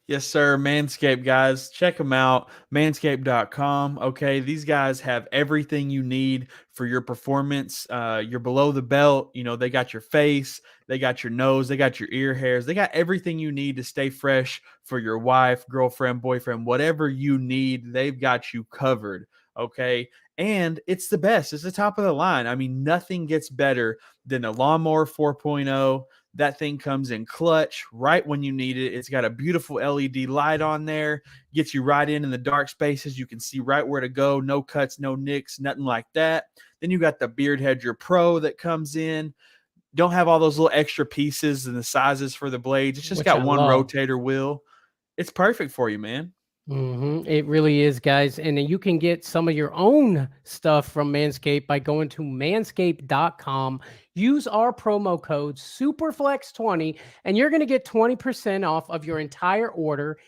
Yes, sir. Manscaped, guys. Check them out. Manscaped.com. Okay. These guys have everything you need for your performance. You're below the belt. You know, they got your face, they got your nose, they got your ear hairs. They got everything you need to stay fresh for your wife, girlfriend, boyfriend, whatever you need. They've got you covered. Okay. And it's the best. It's the top of the line. I mean, nothing gets better than a Lawnmower 4.0. That thing comes in clutch right when you need it. It's got a beautiful LED light on there, gets you right in the dark spaces. You can see right where to go. No cuts, no nicks, nothing like that. Then you got the Beard Hedger Pro that comes in. Don't have all those little extra pieces and the sizes for the blades. It's just got one rotator wheel. It's perfect for you, man. It really is, guys. And you can get some of your own stuff from Manscaped by going to manscaped.com. Use our promo code SUPERFLEX20, and you're going to get 20% off of your entire order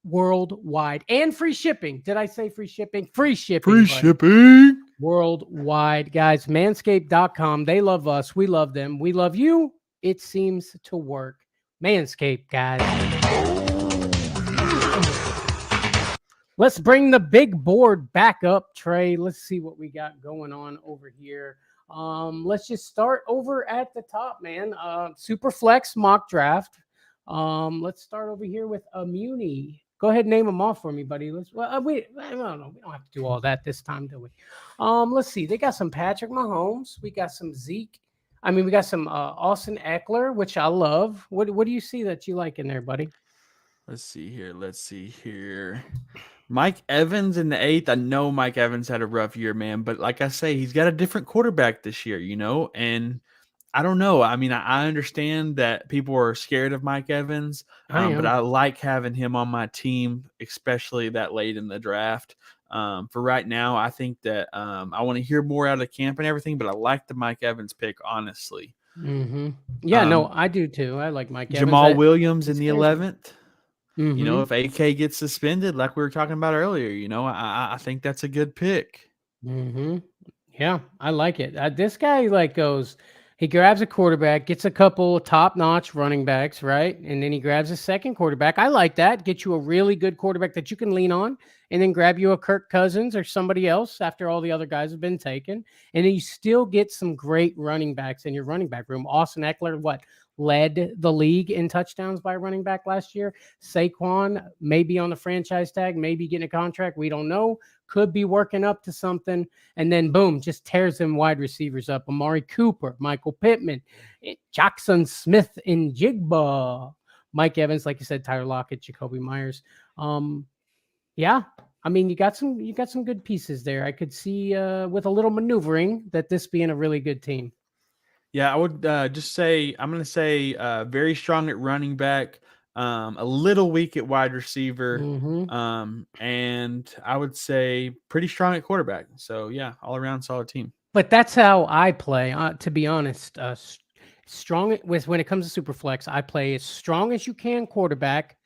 worldwide and free shipping. Did I say free shipping? Free shipping. Free shipping. Worldwide, guys. Manscaped.com. They love us. We love them. We love you. It seems to work. Manscaped, guys. Let's bring the big board back up, Trey. Let's see what we got going on over here. Let's just start over at the top, man. Super Flex mock draft. Let's start over here with Imuni. Go ahead and name them off for me, buddy. I don't know. We don't have to do all that this time, do we? Let's see. They got some Patrick Mahomes. We got some Zeke. We got some Austin Eckler, which I love. What do you see that you like in there, buddy? Let's see here. Mike Evans in the 8th. I know Mike Evans had a rough year, man. But like I say, he's got a different quarterback this year, you know? And I don't know. I mean, I understand that people are scared of Mike Evans, but I like having him on my team, especially that late in the draft. For right now, I think that I want to hear more out of the camp and everything, but I like the Mike Evans pick, honestly. Yeah, no, I do too. I like Mike Evans. Jamal Williams in the 11th. Mm-hmm. You know, if AK gets suspended, like we were talking about earlier, you know, I think that's a good pick. Yeah, I like it. This guy he grabs a quarterback, gets a couple top-notch running backs, right? And then he grabs a second quarterback. I like that. Get you a really good quarterback that you can lean on, and then grab you a Kirk Cousins or somebody else after all the other guys have been taken. And then you still get some great running backs in your running back room. Austin Eckler, led the league in touchdowns by running back last year. Saquon may be on the franchise tag, maybe getting a contract. We don't know. Could be working up to something. And then, boom, just tears them wide receivers up. Amari Cooper, Michael Pittman, Jackson Smith, and Jigba. Mike Evans, like you said, Tyler Lockett, Jacoby Myers. Yeah, you got some good pieces there. I could see with a little maneuvering that this being a really good team. Yeah, I would just say I'm going to say very strong at running back, a little weak at wide receiver, and I would say pretty strong at quarterback. So, yeah, all around solid team. But that's how I play, to be honest. Strong when it comes to Superflex, I play as strong as you can quarterback,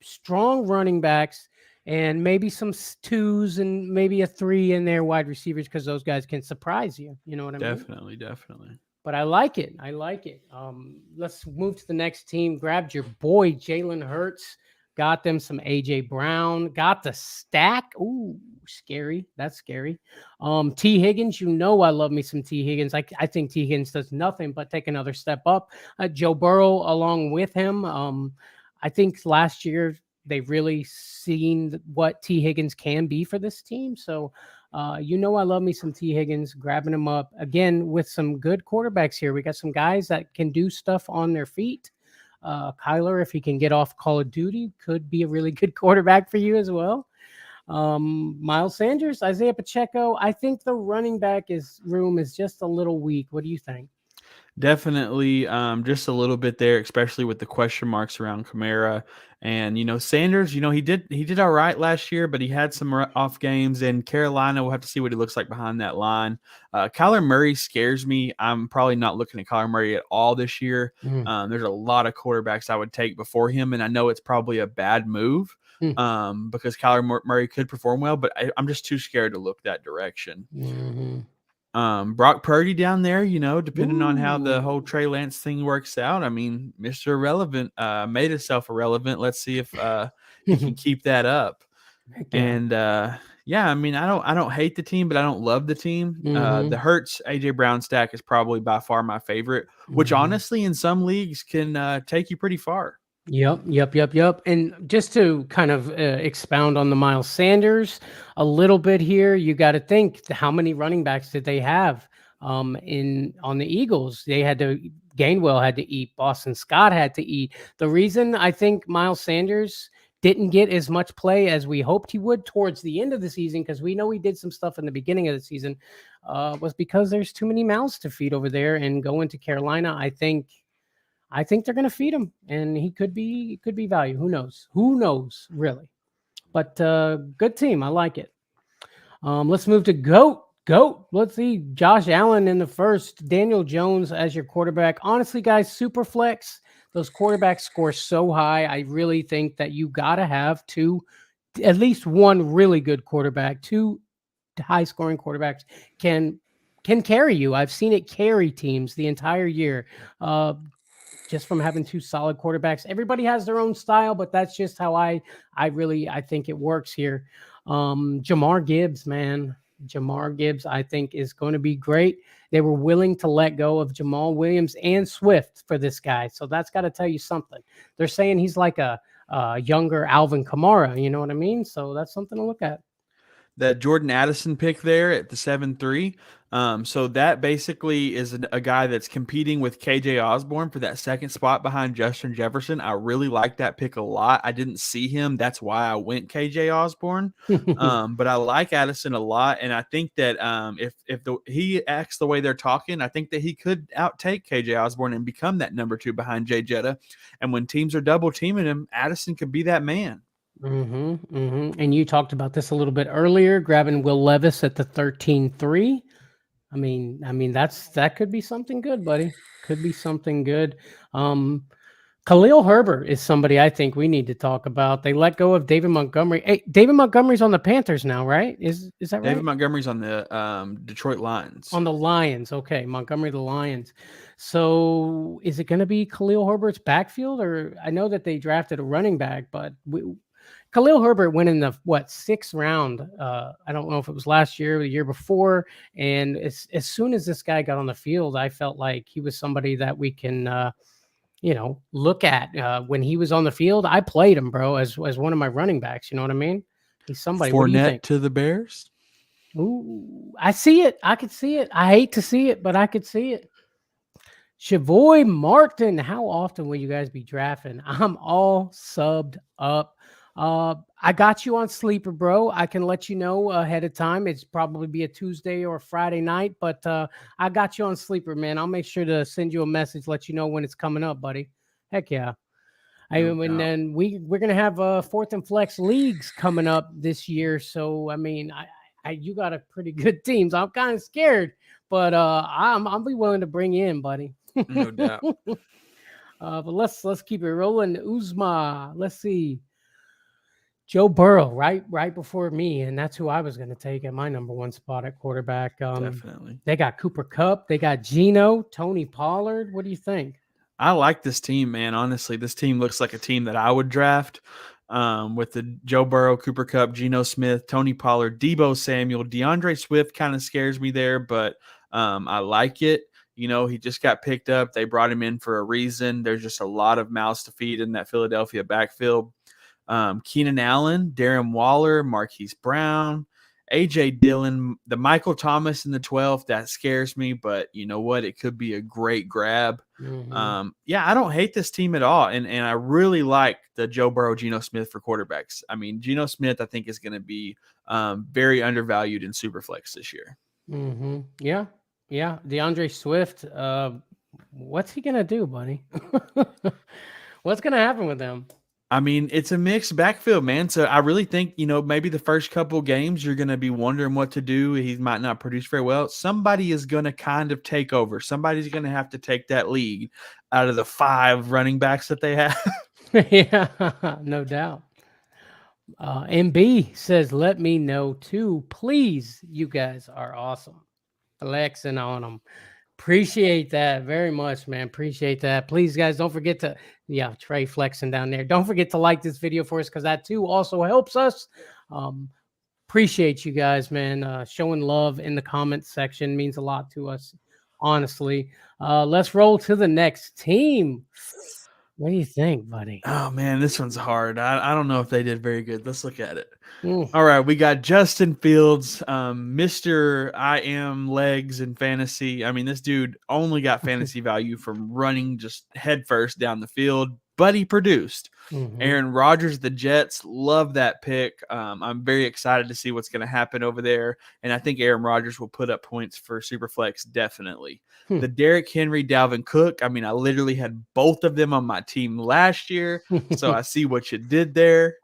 strong running backs, and maybe some 2s and maybe a 3 in there wide receivers because those guys can surprise you. You know what I mean? Definitely. But I like it. Let's move to the next team. Grabbed your boy Jalen Hurts. Got them some AJ Brown. Got the stack. Ooh, scary. That's scary. T. Higgins. I love me some T. Higgins. I think T. Higgins does nothing but take another step up. Joe Burrow along with him. I think last year they really seen what T. Higgins can be for this team. So. I love me some T. Higgins, grabbing him up again with some good quarterbacks here. We got some guys that can do stuff on their feet. Kyler, if he can get off Call of Duty, could be a really good quarterback for you as well. Miles Sanders, Isaiah Pacheco. I think the running back room is just a little weak. What do you think? Definitely, just a little bit there, especially with the question marks around Kamara and Sanders. He did all right last year, but he had some off games. And Carolina, we'll have to see what he looks like behind that line. Kyler Murray scares me. I'm probably not looking at Kyler Murray at all this year. Mm, There's a lot of quarterbacks I would take before him, and I know it's probably a bad move mm, because Kyler Murray could perform well, but I'm just too scared to look that direction. mhm. Brock Purdy down there, depending on how the whole Ooh. Trey Lance thing works out. I mean, Mr. Irrelevant made himself irrelevant. Let's see if he can keep that up. Heck yeah. And yeah, I mean, I don't hate the team, but I don't love the team. The Mhm, Hurts AJ Brown stack is probably by far my favorite, which mhm. honestly in some leagues can take you pretty far. Yep, yep, yep, yep. And just to kind of expound on the Miles Sanders a little bit here, you got to think how many running backs did they have in on the Eagles? They had to Gainwell had to eat, Boston Scott had to eat. The reason I think Miles Sanders didn't get as much play as we hoped he would towards the end of the season, because we know he did some stuff in the beginning of the season, was because there's too many mouths to feed over there. And going to Carolina, I think they're going to feed him, and he could be value. Who knows? Who knows, really? But good team. I like it. Let's move to GOAT. GOAT. Let's see. Josh Allen in the first. Daniel Jones as your quarterback. Honestly, guys, super flex. Those quarterbacks score so high. I really think that you got to have at least one really good quarterback. Two high scoring quarterbacks can carry you. I've seen it carry teams the entire year. Just from having two solid quarterbacks. Everybody has their own style, but that's just how I think it works here. Jamar Gibbs, man. Jamar Gibbs, I think, is going to be great. They were willing to let go of Jamal Williams and Swift for this guy. So that's got to tell you something. They're saying he's like a younger Alvin Kamara. You know what I mean? So that's something to look at. That Jordan Addison pick there at the 7-3. So that basically is a guy that's competing with KJ Osborne for that second spot behind Justin Jefferson. I really like that pick a lot. I didn't see him. That's why I went KJ Osborne. But I like Addison a lot. And I think that if he acts the way they're talking, I think that he could outtake KJ Osborne and become that number 2 behind Jay Jetta. And when teams are double teaming him, Addison could be that man. And you talked about this a little bit earlier, grabbing Will Levis at the 13-3. That could be something good, buddy. Could be something good. Khalil Herbert is somebody I think we need to talk about. They let go of David Montgomery. Hey, David Montgomery's on the Panthers now, right? Is that right? David Montgomery's on the Detroit Lions. On the Lions. Okay, Montgomery, the Lions. So is it going to be Khalil Herbert's backfield? Or I know that they drafted a running back, but Khalil Herbert went in the 6th round. I don't know if it was last year or the year before. And as soon as this guy got on the field, I felt like he was somebody that we can, look at. When he was on the field, I played him, bro, as one of my running backs. You know what I mean? He's somebody. What do you think? Fournette to the Bears. Ooh, I see it. I could see it. I hate to see it, but I could see it. Chavoy Martin, how often will you guys be drafting? I'm all subbed up. I got you on Sleeper, bro. I can let you know ahead of time. It's probably be a Tuesday or a Friday night, but I got you on Sleeper, man. I'll make sure to send you a message, let you know when it's coming up, buddy. Heck yeah. And then we're gonna have 4th and Flex leagues coming up this year. So I mean, you got a pretty good team. So I'm kind of scared, but I'll be willing to bring you in, buddy. No doubt. But let's keep it rolling. Uzma, let's see. Joe Burrow, right before me, and that's who I was going to take at my number 1 spot at quarterback. Definitely. They got Cooper Kupp, they got Geno, Tony Pollard. What do you think? I like this team, man. Honestly, this team looks like a team that I would draft. With the Joe Burrow, Cooper Kupp, Geno Smith, Tony Pollard, Debo Samuel, DeAndre Swift kind of scares me there, but I like it. He just got picked up. They brought him in for a reason. There's just a lot of mouths to feed in that Philadelphia backfield. Keenan Allen, Darren Waller, Marquise Brown, A.J. Dillon, the Michael Thomas in the 12th, that scares me, but you know what? It could be a great grab. Mm-hmm. I don't hate this team at all, and I really like the Joe Burrow, Geno Smith for quarterbacks. I mean, Geno Smith, I think, is going to be very undervalued in Superflex this year. Mm-hmm. Yeah. DeAndre Swift, What's he gonna do, buddy? What's gonna happen with him? I mean, it's a mixed backfield, man. So I really think, maybe the first couple games you're going to be wondering what to do. He might not produce very well. Somebody is going to kind of take over. Somebody's going to have to take that lead out of the 5 running backs that they have. Yeah, no doubt. MB says, "Let me know too, please. You guys are awesome." Flexing on them. Appreciate that very much, man. Appreciate that. Please, guys, don't forget to, Trey flexing down there. Don't forget to like this video for us because that too also helps us. Appreciate you guys, man. Showing love in the comments section means a lot to us, honestly. Let's roll to the next team. What do you think, buddy? Oh, man, this one's hard. I don't know if they did very good. Let's look at it. Mm. All right, we got Justin Fields, Mr. I am legs in fantasy. I mean, this dude only got fantasy value from running just headfirst down the field, but he produced. Mhm. Aaron Rodgers, the Jets, love that pick. I'm very excited to see what's going to happen over there, and I think Aaron Rodgers will put up points for Superflex definitely. The Derrick Henry, Dalvin Cook, I mean, I literally had both of them on my team last year, so I see what you did there.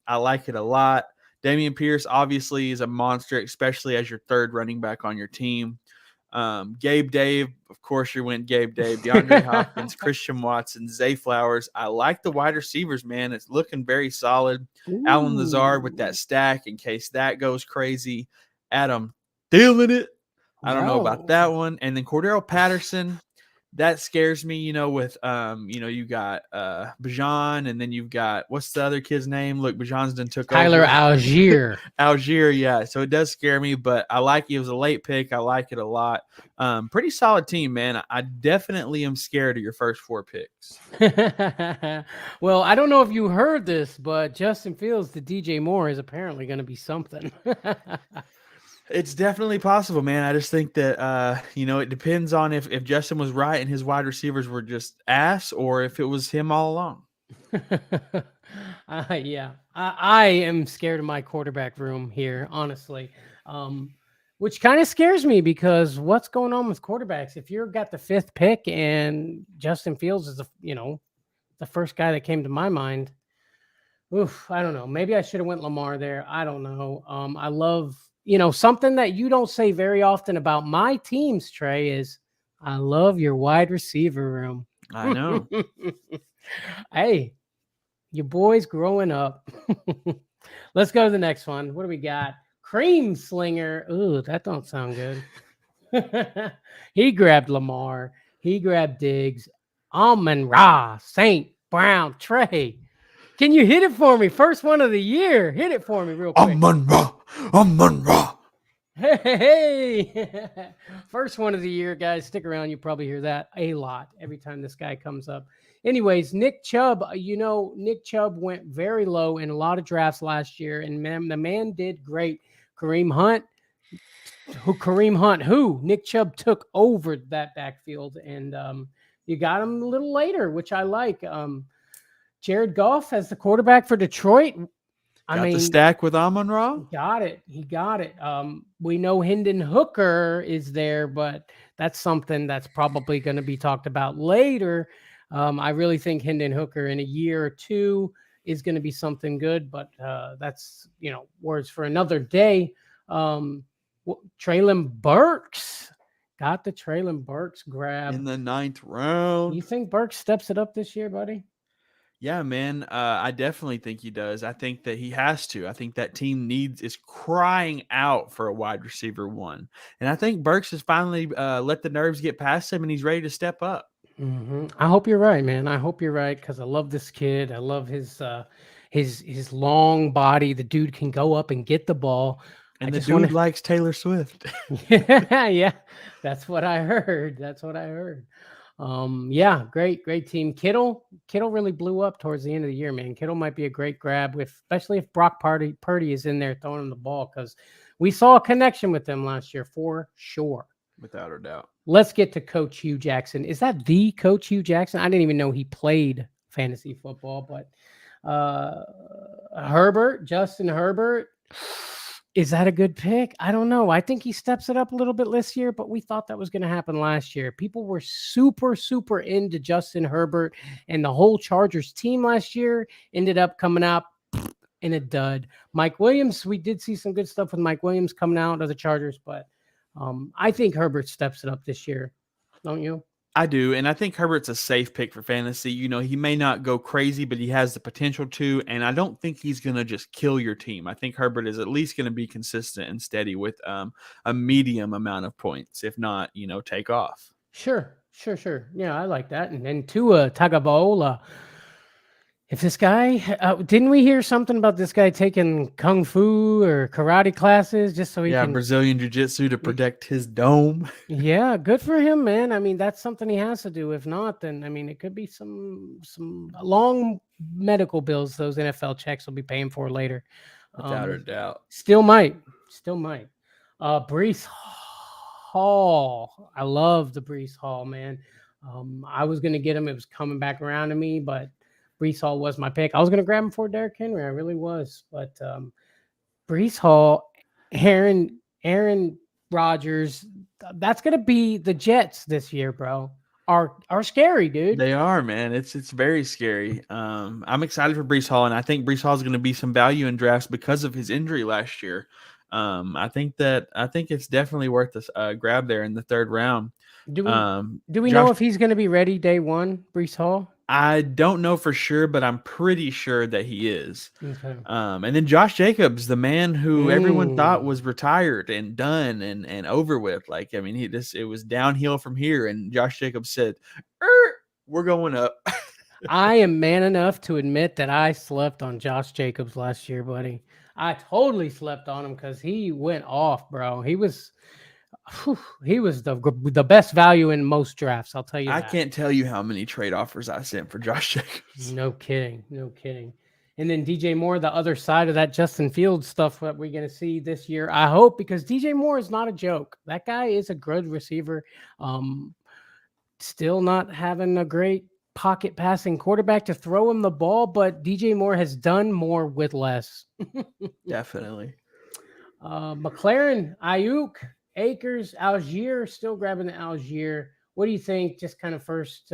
I like it a lot. Dameon Pierce obviously is a monster, especially as your third running back on your team. Gabe Dave, of course, you went Gabe Dave, DeAndre Hopkins, Christian Watson, Zay Flowers. I like the wide receivers, man. It's looking very solid. Alan Lazard with that stack in case that goes crazy. Adam Thielen it. I don't know about that one. And then Cordero Patterson, that scares me, with you got Bijan, and then you've got, what's the other kid's name? Look, Bijan's done took Tyler over. Algier. Algier, yeah. So it does scare me, but I like it. It was a late pick. I like it a lot. Pretty solid team, man. I definitely am scared of your first 4 picks. Well, I don't know if you heard this, but Justin Fields to DJ Moore is apparently going to be something. It's definitely possible, man. I just think that, it depends on if Justin was right and his wide receivers were just ass or if it was him all along. Yeah, I am scared of my quarterback room here, honestly, which kind of scares me because what's going on with quarterbacks? If you've got the 5th pick and Justin Fields is the first guy that came to my mind, oof, I don't know. Maybe I should have went Lamar there. I don't know. I love, something that you don't say very often about my teams, Trey, is I love your wide receiver room. I know. Hey, your boy's growing up. Let's go to the next one. What do we got? Cream Slinger. Ooh, that don't sound good. He grabbed Lamar. He grabbed Diggs. Amon-Ra, St. Brown, Trey. Can you hit it for me? First one of the year. Hit it for me real quick. Amon-Ra. Hey. First one of the year, guys. Stick around. You probably hear that a lot every time this guy comes up. Anyways, Nick Chubb, Nick Chubb went very low in a lot of drafts last year, and the man did great. Kareem Hunt, who Nick Chubb took over that backfield, and you got him a little later, which I like. Jared Goff as the quarterback for Detroit. I mean, the stack with Amon-Ra? He got it. We know Hendon Hooker is there, but that's something that's probably going to be talked about later. I really think Hendon Hooker in a year or two is going to be something good, but that's, words for another day. Treylon Burks got the Treylon Burks grab in the 9th round. You think Burks steps it up this year, buddy? Yeah, man. I definitely think he does. I think that he has to. I think that team is crying out for a wide receiver 1. And I think Burks has finally let the nerves get past him and he's ready to step up. Mm-hmm. I hope you're right, man. I hope you're right because I love this kid. I love his long body. The dude can go up and get the ball. And the dude likes Taylor Swift. Yeah, that's what I heard. Yeah, great team. Kittle really blew up towards the end of the year, man. Kittle might be a great grab, especially if Brock Purdy is in there throwing him the ball because we saw a connection with them last year for sure. Without a doubt. Let's get to Coach Hugh Jackson. Is that the Coach Hugh Jackson? I didn't even know he played fantasy football, but Justin Herbert. Is that a good pick? I don't know. I think he steps it up a little bit this year, but we thought that was going to happen last year. People were super, super into Justin Herbert, and the whole Chargers team last year ended up coming out in a dud. Mike Williams, we did see some good stuff with Mike Williams coming out of the Chargers, but I think Herbert steps it up this year. Don't you? I do, and I think Herbert's a safe pick for fantasy. He may not go crazy, but he has the potential to, and I don't think he's going to just kill your team. I think Herbert is at least going to be consistent and steady with a medium amount of points, if not, take off. Sure. Yeah, I like that. And then Tua Tagovailoa. If this guy, didn't we hear something about this guy taking kung fu or karate classes just so he can? Brazilian jiu-jitsu to protect his dome. Yeah, good for him, man. I mean, that's something he has to do. If not, then I mean, it could be some long medical bills those NFL checks will be paying for later. Without a doubt. Still might. Brees Hall. I love the Brees Hall, man. I was gonna get him. It was coming back around to me, but Brees Hall was my pick. I was going to grab him for Derrick Henry. I really was. But Brees Hall, Aaron Rodgers, that's going to be the Jets this year, bro. Are scary, dude. They are, man. It's very scary. I'm excited for Brees Hall, and I think Brees Hall is going to be some value in drafts because of his injury last year. I think it's definitely worth a grab there in the third round. Do we know if he's going to be ready day one, Brees Hall? I don't know for sure, but I'm pretty sure that he is. Okay. And then Josh Jacobs, the man who everyone thought was retired and done and over with. Like, I mean, it was downhill from here. And Josh Jacobs said, we're going up. I am man enough to admit that I slept on Josh Jacobs last year, buddy. I totally slept on him because he went off, bro. He was the best value in most drafts. I'll tell you that. I can't tell you how many trade offers I sent for Josh Jacobs. No kidding. And then DJ Moore, the other side of that Justin Fields stuff that we're going to see this year, I hope, because DJ Moore is not a joke. That guy is a good receiver. Still not having a great pocket passing quarterback to throw him the ball, but DJ Moore has done more with less. Definitely. McLaren, Ayuk, Akers, Algier, still grabbing the Algier. What do you think? Just kind of first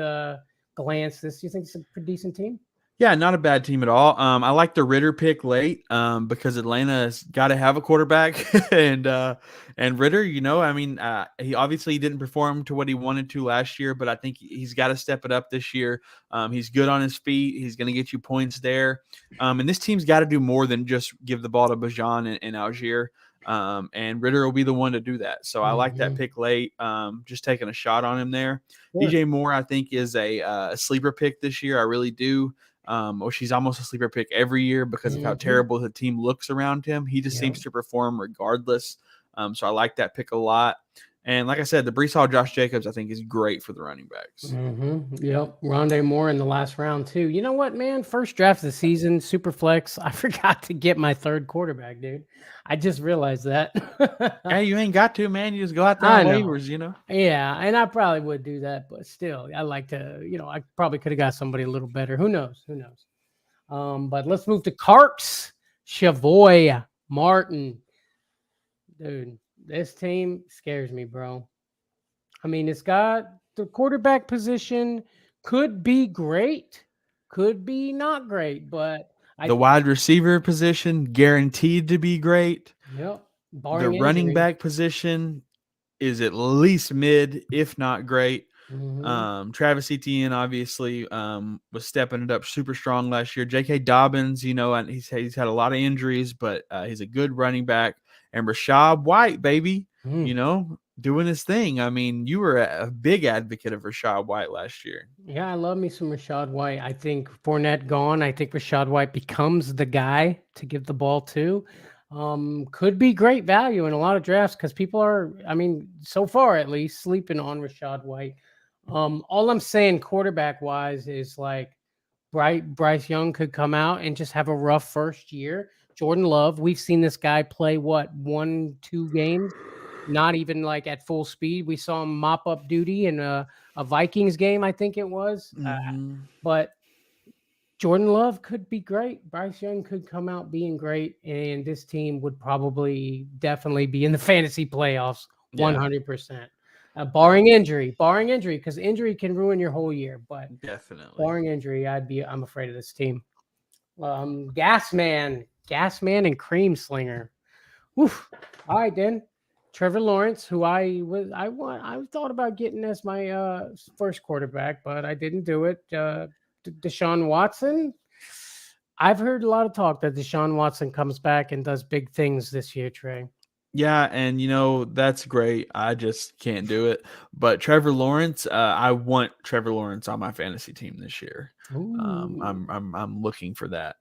glance, do you think it's a pretty decent team? Yeah, not a bad team at all. I like the Ritter pick late because Atlanta's got to have a quarterback, and Ritter, he obviously didn't perform to what he wanted to last year, but I think he's got to step it up this year. He's good on his feet. He's going to get you points there, and this team's got to do more than just give the ball to Bajan and Algier. And Ritter will be the one to do that. So I like that pick late. Just taking a shot on him there. Sure. DJ Moore, I think, is a sleeper pick this year. I really do. Or she's almost a sleeper pick every year because of how terrible the team looks around him. He just seems to perform regardless. So I like that pick a lot. And like I said, the Brees Hall, Josh Jacobs, I think is great for the running backs. Yep. Rondé Moore in the last round too. You know what, man? First draft of the season, super flex. I forgot to get my third quarterback, dude. I just realized that. Hey, you ain't got to, man. You just go out there on waivers, Yeah, and I probably would do that, but still, I like to, I probably could have got somebody a little better. Who knows? But let's move to Carks, Chavoy, Martin. Dude, this team scares me, bro. I mean, it's got the quarterback position could be great, could be not great, but the wide receiver position guaranteed to be great. Yep. The running back position is at least mid, if not great. Travis Etienne obviously was stepping it up super strong last year. J.K. Dobbins, and he's had a lot of injuries, but he's a good running back. And Rachaad White, baby, doing his thing. I mean, you were a big advocate of Rachaad White last year. Yeah, I love me some Rachaad White. I think Fournette gone. I think Rachaad White becomes the guy to give the ball to. Could be great value in a lot of drafts because people are, so far at least, sleeping on Rachaad White. All I'm saying quarterback-wise is like Bryce Young could come out and just have a rough first year. Jordan Love, we've seen this guy play, 1-2 games? Not even like at full speed. We saw him mop up duty in a Vikings game, I think it was. But Jordan Love could be great. Bryce Young could come out being great, and this team would probably definitely be in the fantasy playoffs Yeah, 100%. Barring injury, because injury can ruin your whole year. But definitely. barring injury, I'm afraid of this team. Gas Man, and Cream Slinger. Oof. All right, then. Trevor Lawrence, who I thought about getting as my first quarterback, but I didn't do it. Deshaun Watson. I've heard a lot of talk that Deshaun Watson comes back and does big things this year, Trey. Yeah, and that's great. I just can't do it. But Trevor Lawrence, I want Trevor Lawrence on my fantasy team this year. Ooh. I'm looking for that.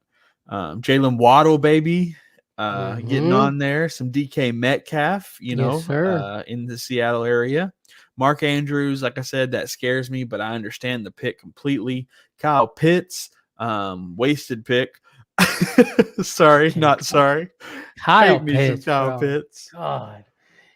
Jalen Waddle, baby, getting on there. Some DK Metcalf, Yes, sir. in the Seattle area. Mark Andrews, like I said, that scares me, but I understand the pick completely. Kyle Pitts, wasted pick. Sorry, not sorry. Kyle Hate me some Pitts, Kyle bro. Pitts. God,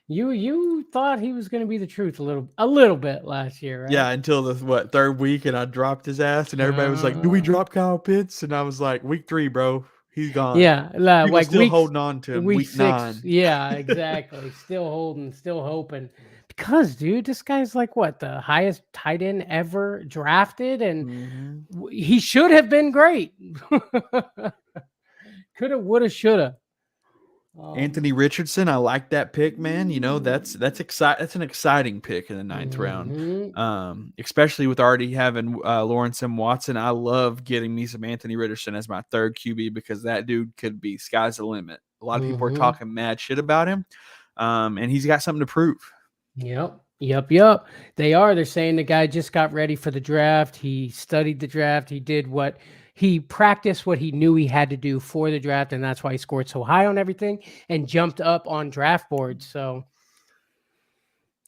you thought he was going to be the truth a little bit last year, right? Yeah, until the third week, and I dropped his ass, and everybody was like, "Do we drop Kyle Pitts?" And I was like, "Week 3, bro, he's gone." Yeah, People like still holding on to him. week Week 6. 9. Yeah, exactly. Still holding, still hoping. Because, dude, this guy's like what, the highest tight end ever drafted, and Mm-hmm. he should have been great. Coulda, woulda, shoulda. Anthony Richardson, I like that pick, man. That's That's an exciting pick in the 9th round. Especially with already having Lawrence and Watson. I love getting me some Anthony Richardson as my third QB because that dude could be sky's the limit. A lot of people are talking mad shit about him, and he's got something to prove. Yep. They are. They're saying the guy just got ready for the draft. He studied the draft. He practiced what he knew he had to do for the draft, and that's why he scored so high on everything and jumped up on draft boards. So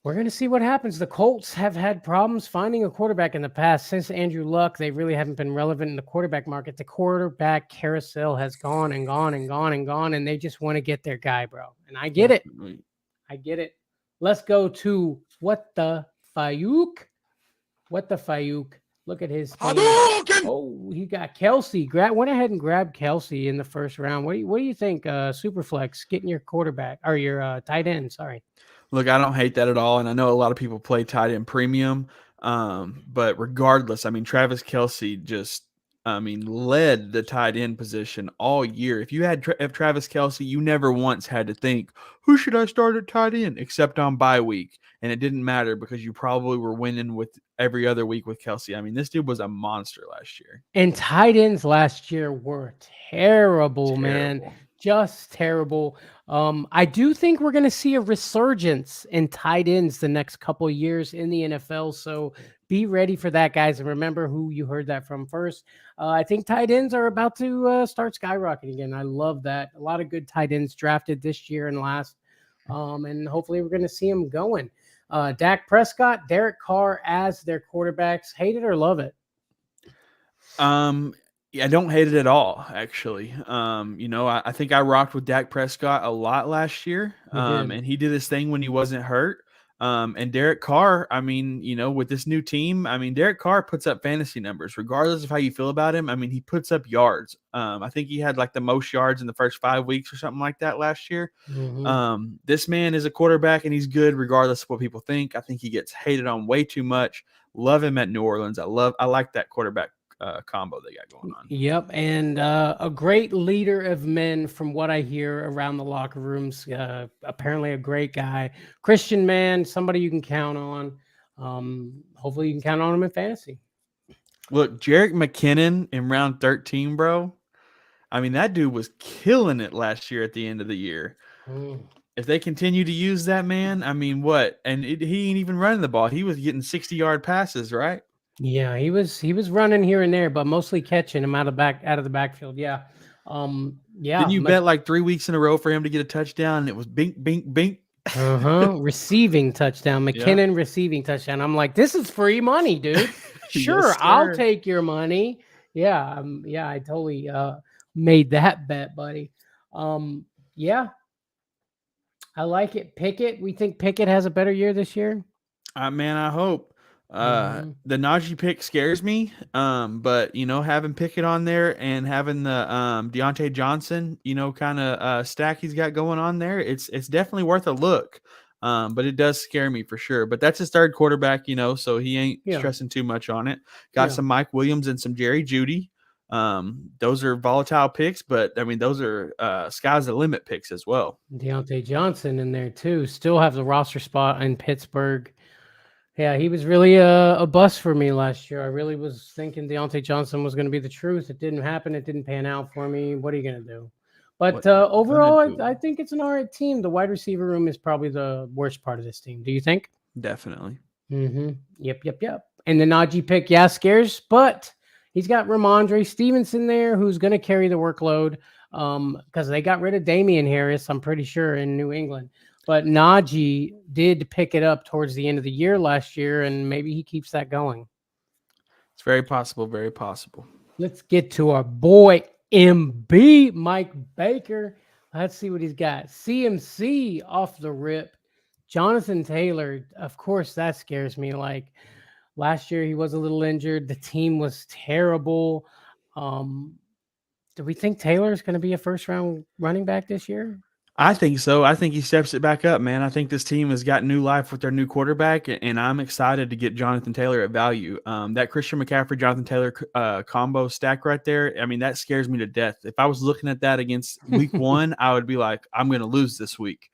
we're going to see what happens. The Colts have had problems finding a quarterback in the past. Since Andrew Luck, they really haven't been relevant in the quarterback market. The quarterback carousel has gone and gone and gone and gone, and they just want to get their guy, bro. And I get it. I get it. Let's go to What the Fayuk. Look at his team. Oh, he got Kelsey. Went ahead and grabbed Kelsey in the first round. What do you think, Superflex, getting your quarterback or your tight end? Sorry. Look, I don't hate that at all, and I know a lot of people play tight end premium. But regardless, I mean, Travis Kelce just, led the tight end position all year. If you had Travis Kelce, you never once had to think, who should I start at tight end, except on bye week. And it didn't matter because you probably were winning with every other week with Kelce. I mean, this dude was a monster last year. And tight ends last year were terrible, man. Just terrible. I do think we're going to see a resurgence in tight ends the next couple of years in the NFL. So be ready for that, guys. And remember who you heard that from first. I think tight ends are about to start skyrocketing again. I love that. A lot of good tight ends drafted this year and last. And hopefully we're going to see them going. Dak Prescott, Derek Carr as their quarterbacks. Hate it or love it? Yeah, I don't hate it at all, actually. I think I rocked with Dak Prescott a lot last year. And he did his thing when he wasn't hurt. And Derek Carr, with this new team, Derek Carr puts up fantasy numbers, regardless of how you feel about him. He puts up yards. I think he had like the most yards in the first 5 weeks or something like that last year. This man is a quarterback and he's good regardless of what people think. I think he gets hated on way too much. Love him at New Orleans. I like that quarterback combo they got going on. Yep, and a great leader of men from what I hear around the locker rooms. Apparently a great guy, Christian man, somebody you can count on. Hopefully you can count on him in fantasy. Look, Jerick McKinnon in round 13, bro. That dude was killing it last year at the end of the year. If they continue to use that man, what? And he ain't even running the ball. He was getting 60-yard passes, right? Yeah, he was running here and there, but mostly catching him out of the backfield. Yeah. Didn't you bet like 3 weeks in a row for him to get a touchdown? And it was bink, bink, bink. Receiving touchdown. McKinnon receiving touchdown. I'm like, this is free money, dude. Sure, yes, I'll take your money. Yeah, I totally made that bet, buddy. Yeah. I like it. Pickett. We think Pickett has a better year this year? Man, I hope. Mhm. The Najee pick scares me. But having Pickett on there and having the Deontay Johnson, kind of stack he's got going on there, it's definitely worth a look. But it does scare me for sure. But that's his third quarterback, so he ain't Yeah. stressing too much on it. Got Yeah. some Mike Williams and some Jerry Jeudy. Those are volatile picks, but I mean those are sky's the limit picks as well. Deontay Johnson in there too. Still have the roster spot in Pittsburgh. Yeah, he was really a bust for me last year. I really was thinking Deontay Johnson was going to be the truth. It didn't happen. It didn't pan out for me. What are you going to do? But What you overall, gonna do? I think it's an all right team. The wide receiver room is probably the worst part of this team. Do you think? Definitely. Mm-hmm. Yep. And the Najee pick, yeah, scares, but he's got Ramondre Stevenson there who's going to carry the workload because they got rid of Damian Harris, I'm pretty sure, in New England. But Najee did pick it up towards the end of the year last year, and maybe he keeps that going. It's very possible, very possible. Let's get to our boy MB, Mike Baker. Let's see what he's got. CMC off the rip. Jonathan Taylor, of course, that scares me. Like last year, he was a little injured. The team was terrible. Do we think Taylor is going to be a first-round running back this year? I think so. I think he steps it back up, man. I think this team has got new life with their new quarterback, and I'm excited to get Jonathan Taylor at value. That Christian McCaffrey, Jonathan Taylor combo stack right there, I mean, that scares me to death. If I was looking at that against week one, I would be like, I'm going to lose this week,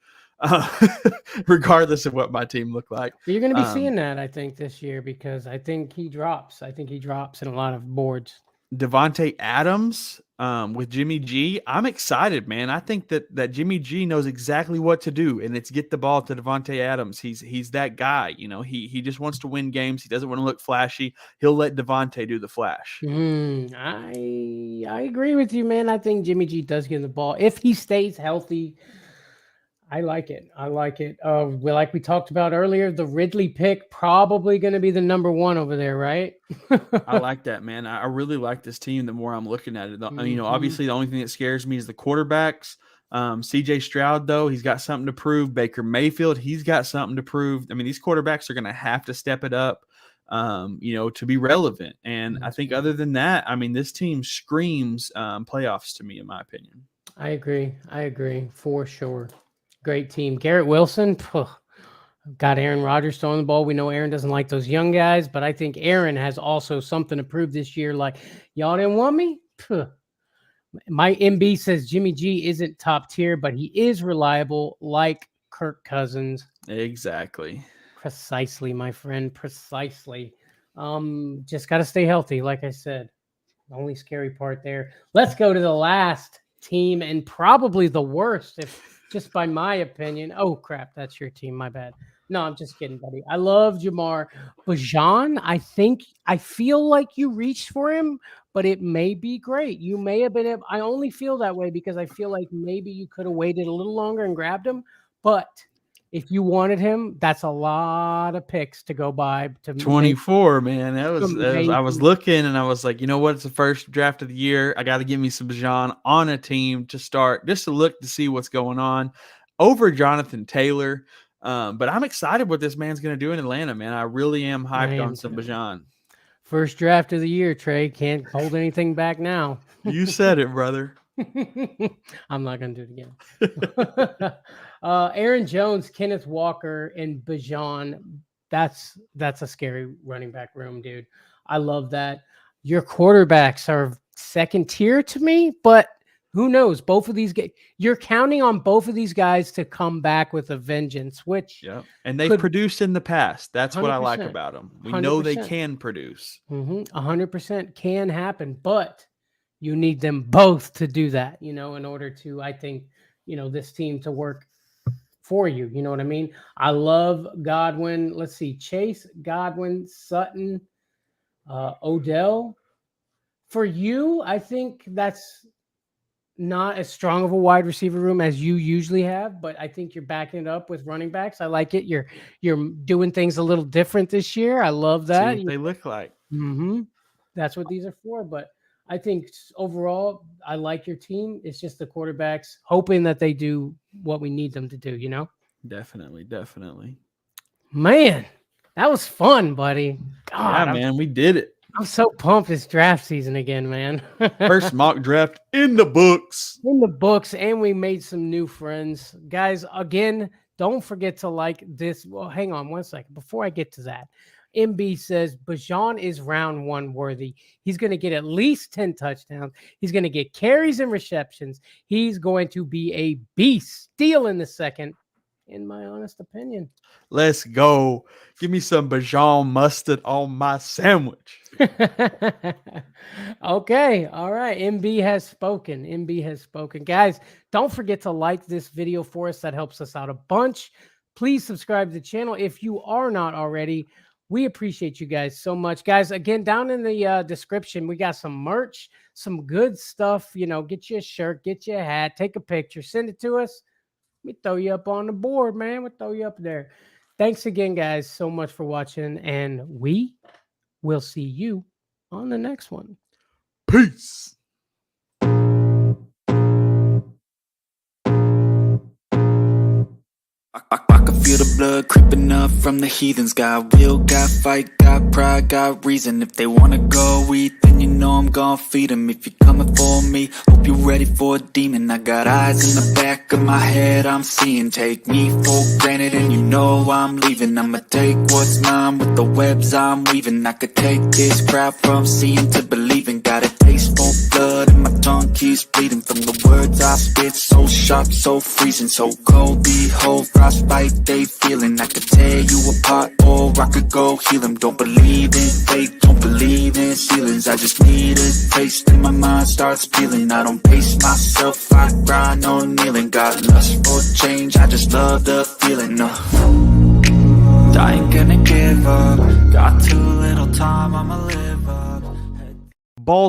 regardless of what my team looked like. But you're going to be seeing that, I think, this year because I think he drops. I think he drops in a lot of boards. Devontae Adams with Jimmy G. I'm excited, man. I think that Jimmy G knows exactly what to do, and it's get the ball to Devontae Adams. He's that guy. He just wants to win games. He doesn't want to look flashy. He'll let Devontae do the flash. I agree with you, man. I think Jimmy G does get the ball if he stays healthy. I like it. Like we talked about earlier, the Ridley pick probably going to be the number one over there, right? I like that, man. I really like this team the more I'm looking at it. Obviously the only thing that scares me is the quarterbacks. CJ Stroud, though, he's got something to prove. Baker Mayfield, he's got something to prove. I mean, these quarterbacks are going to have to step it up, to be relevant. And I think other than that, I mean, this team screams playoffs to me, in my opinion. I agree for sure. Great team. Garrett Wilson, got Aaron Rodgers throwing the ball. We know Aaron doesn't like those young guys, but I think Aaron has also something to prove this year. Like, y'all didn't want me? My MB says Jimmy G isn't top tier, but he is reliable like Kirk Cousins. Exactly. Precisely, my friend. Precisely. Just got to stay healthy, like I said. The only scary part there. Let's go to the last team and probably the worst, if just by my opinion. Oh, crap. That's your team. My bad. No, I'm just kidding, buddy. I love Jamar Bajan. I feel like you reached for him, but it may be great. You may have been. I only feel that way because I feel like maybe you could have waited a little longer and grabbed him. But if you wanted him, that's a lot of picks to go by. To 24, man. I was looking and I was like, you know what? It's the first draft of the year. I got to give me some Bajan on a team to start, just to look to see what's going on over Jonathan Taylor. But I'm excited what this man's going to do in Atlanta, man. I really am hyped on some Bajan. First draft of the year, Trey. Can't hold anything back now. You said it, brother. I'm not going to do it again. Aaron Jones, Kenneth Walker, and Bajan. That's a scary running back room, dude. I love that. Your quarterbacks are second tier to me, but who knows? Both of these guys, you're counting on both of these guys to come back with a vengeance, which and they've produced in the past. That's what I like 100%, about them. We know they can produce. 100% can happen, but you need them both to do that, in order to, I think, this team to work for you. You know what I mean? I love Godwin. Let's see. Chase, Godwin, Sutton, Odell. For you, I think that's not as strong of a wide receiver room as you usually have, but I think you're backing it up with running backs. I like it. You're doing things a little different this year. I love that. See what they look like. That's what these are for. But I think overall, I like your team. It's just the quarterbacks hoping that they do what we need them to do, Definitely. Man, That was fun, buddy. Yeah, God, man, we did it. I'm so pumped it's draft season again, man. First mock draft in the books. In the books, and we made some new friends. Guys, again, don't forget to like this. Well, hang on one second. Before I get to that, MB says Bajan is round one worthy. He's going to get at least 10 touchdowns. He's going to get carries and receptions. He's going to be a beast. Steal in the second, in my honest opinion. Let's go. Give me some Bajan mustard on my sandwich. Okay. All right. MB has spoken. MB has spoken. Guys, don't forget to like this video for us. That helps us out a bunch. Please subscribe to the channel if you are not already. We appreciate you guys so much. Guys, again, down in the description, we got some merch, some good stuff. You know, get you a shirt, get you a hat, take a picture, send it to us. We throw you up on the board, man. We throw you up there. Thanks again, guys, so much for watching, and we will see you on the next one. Peace. I can feel the blood creeping up from the heathens. Got will, got fight, got pride, got reason. If they wanna go eat, then you know I'm gon' feed them. If you're coming for me, hope you're ready for a demon. I got eyes in the back of my head, I'm seeing. Take me for granted and you know I'm leaving. I'ma take what's mine with the webs I'm weaving. I could take this crowd from seeing to believing. Got a taste for blood and my tongue keeps bleeding. From the words I spit, so sharp, so freezing. So cold, behold, frostbite they feeling. I could tear you apart or I could go heal them. Don't believe in fate, don't believe in ceilings. I just need a taste and my mind starts peeling. I don't pace myself, I grind on kneeling. Got lust for change, I just love the feeling. I ain't gonna give up. Got too little time, I'ma live up. Balls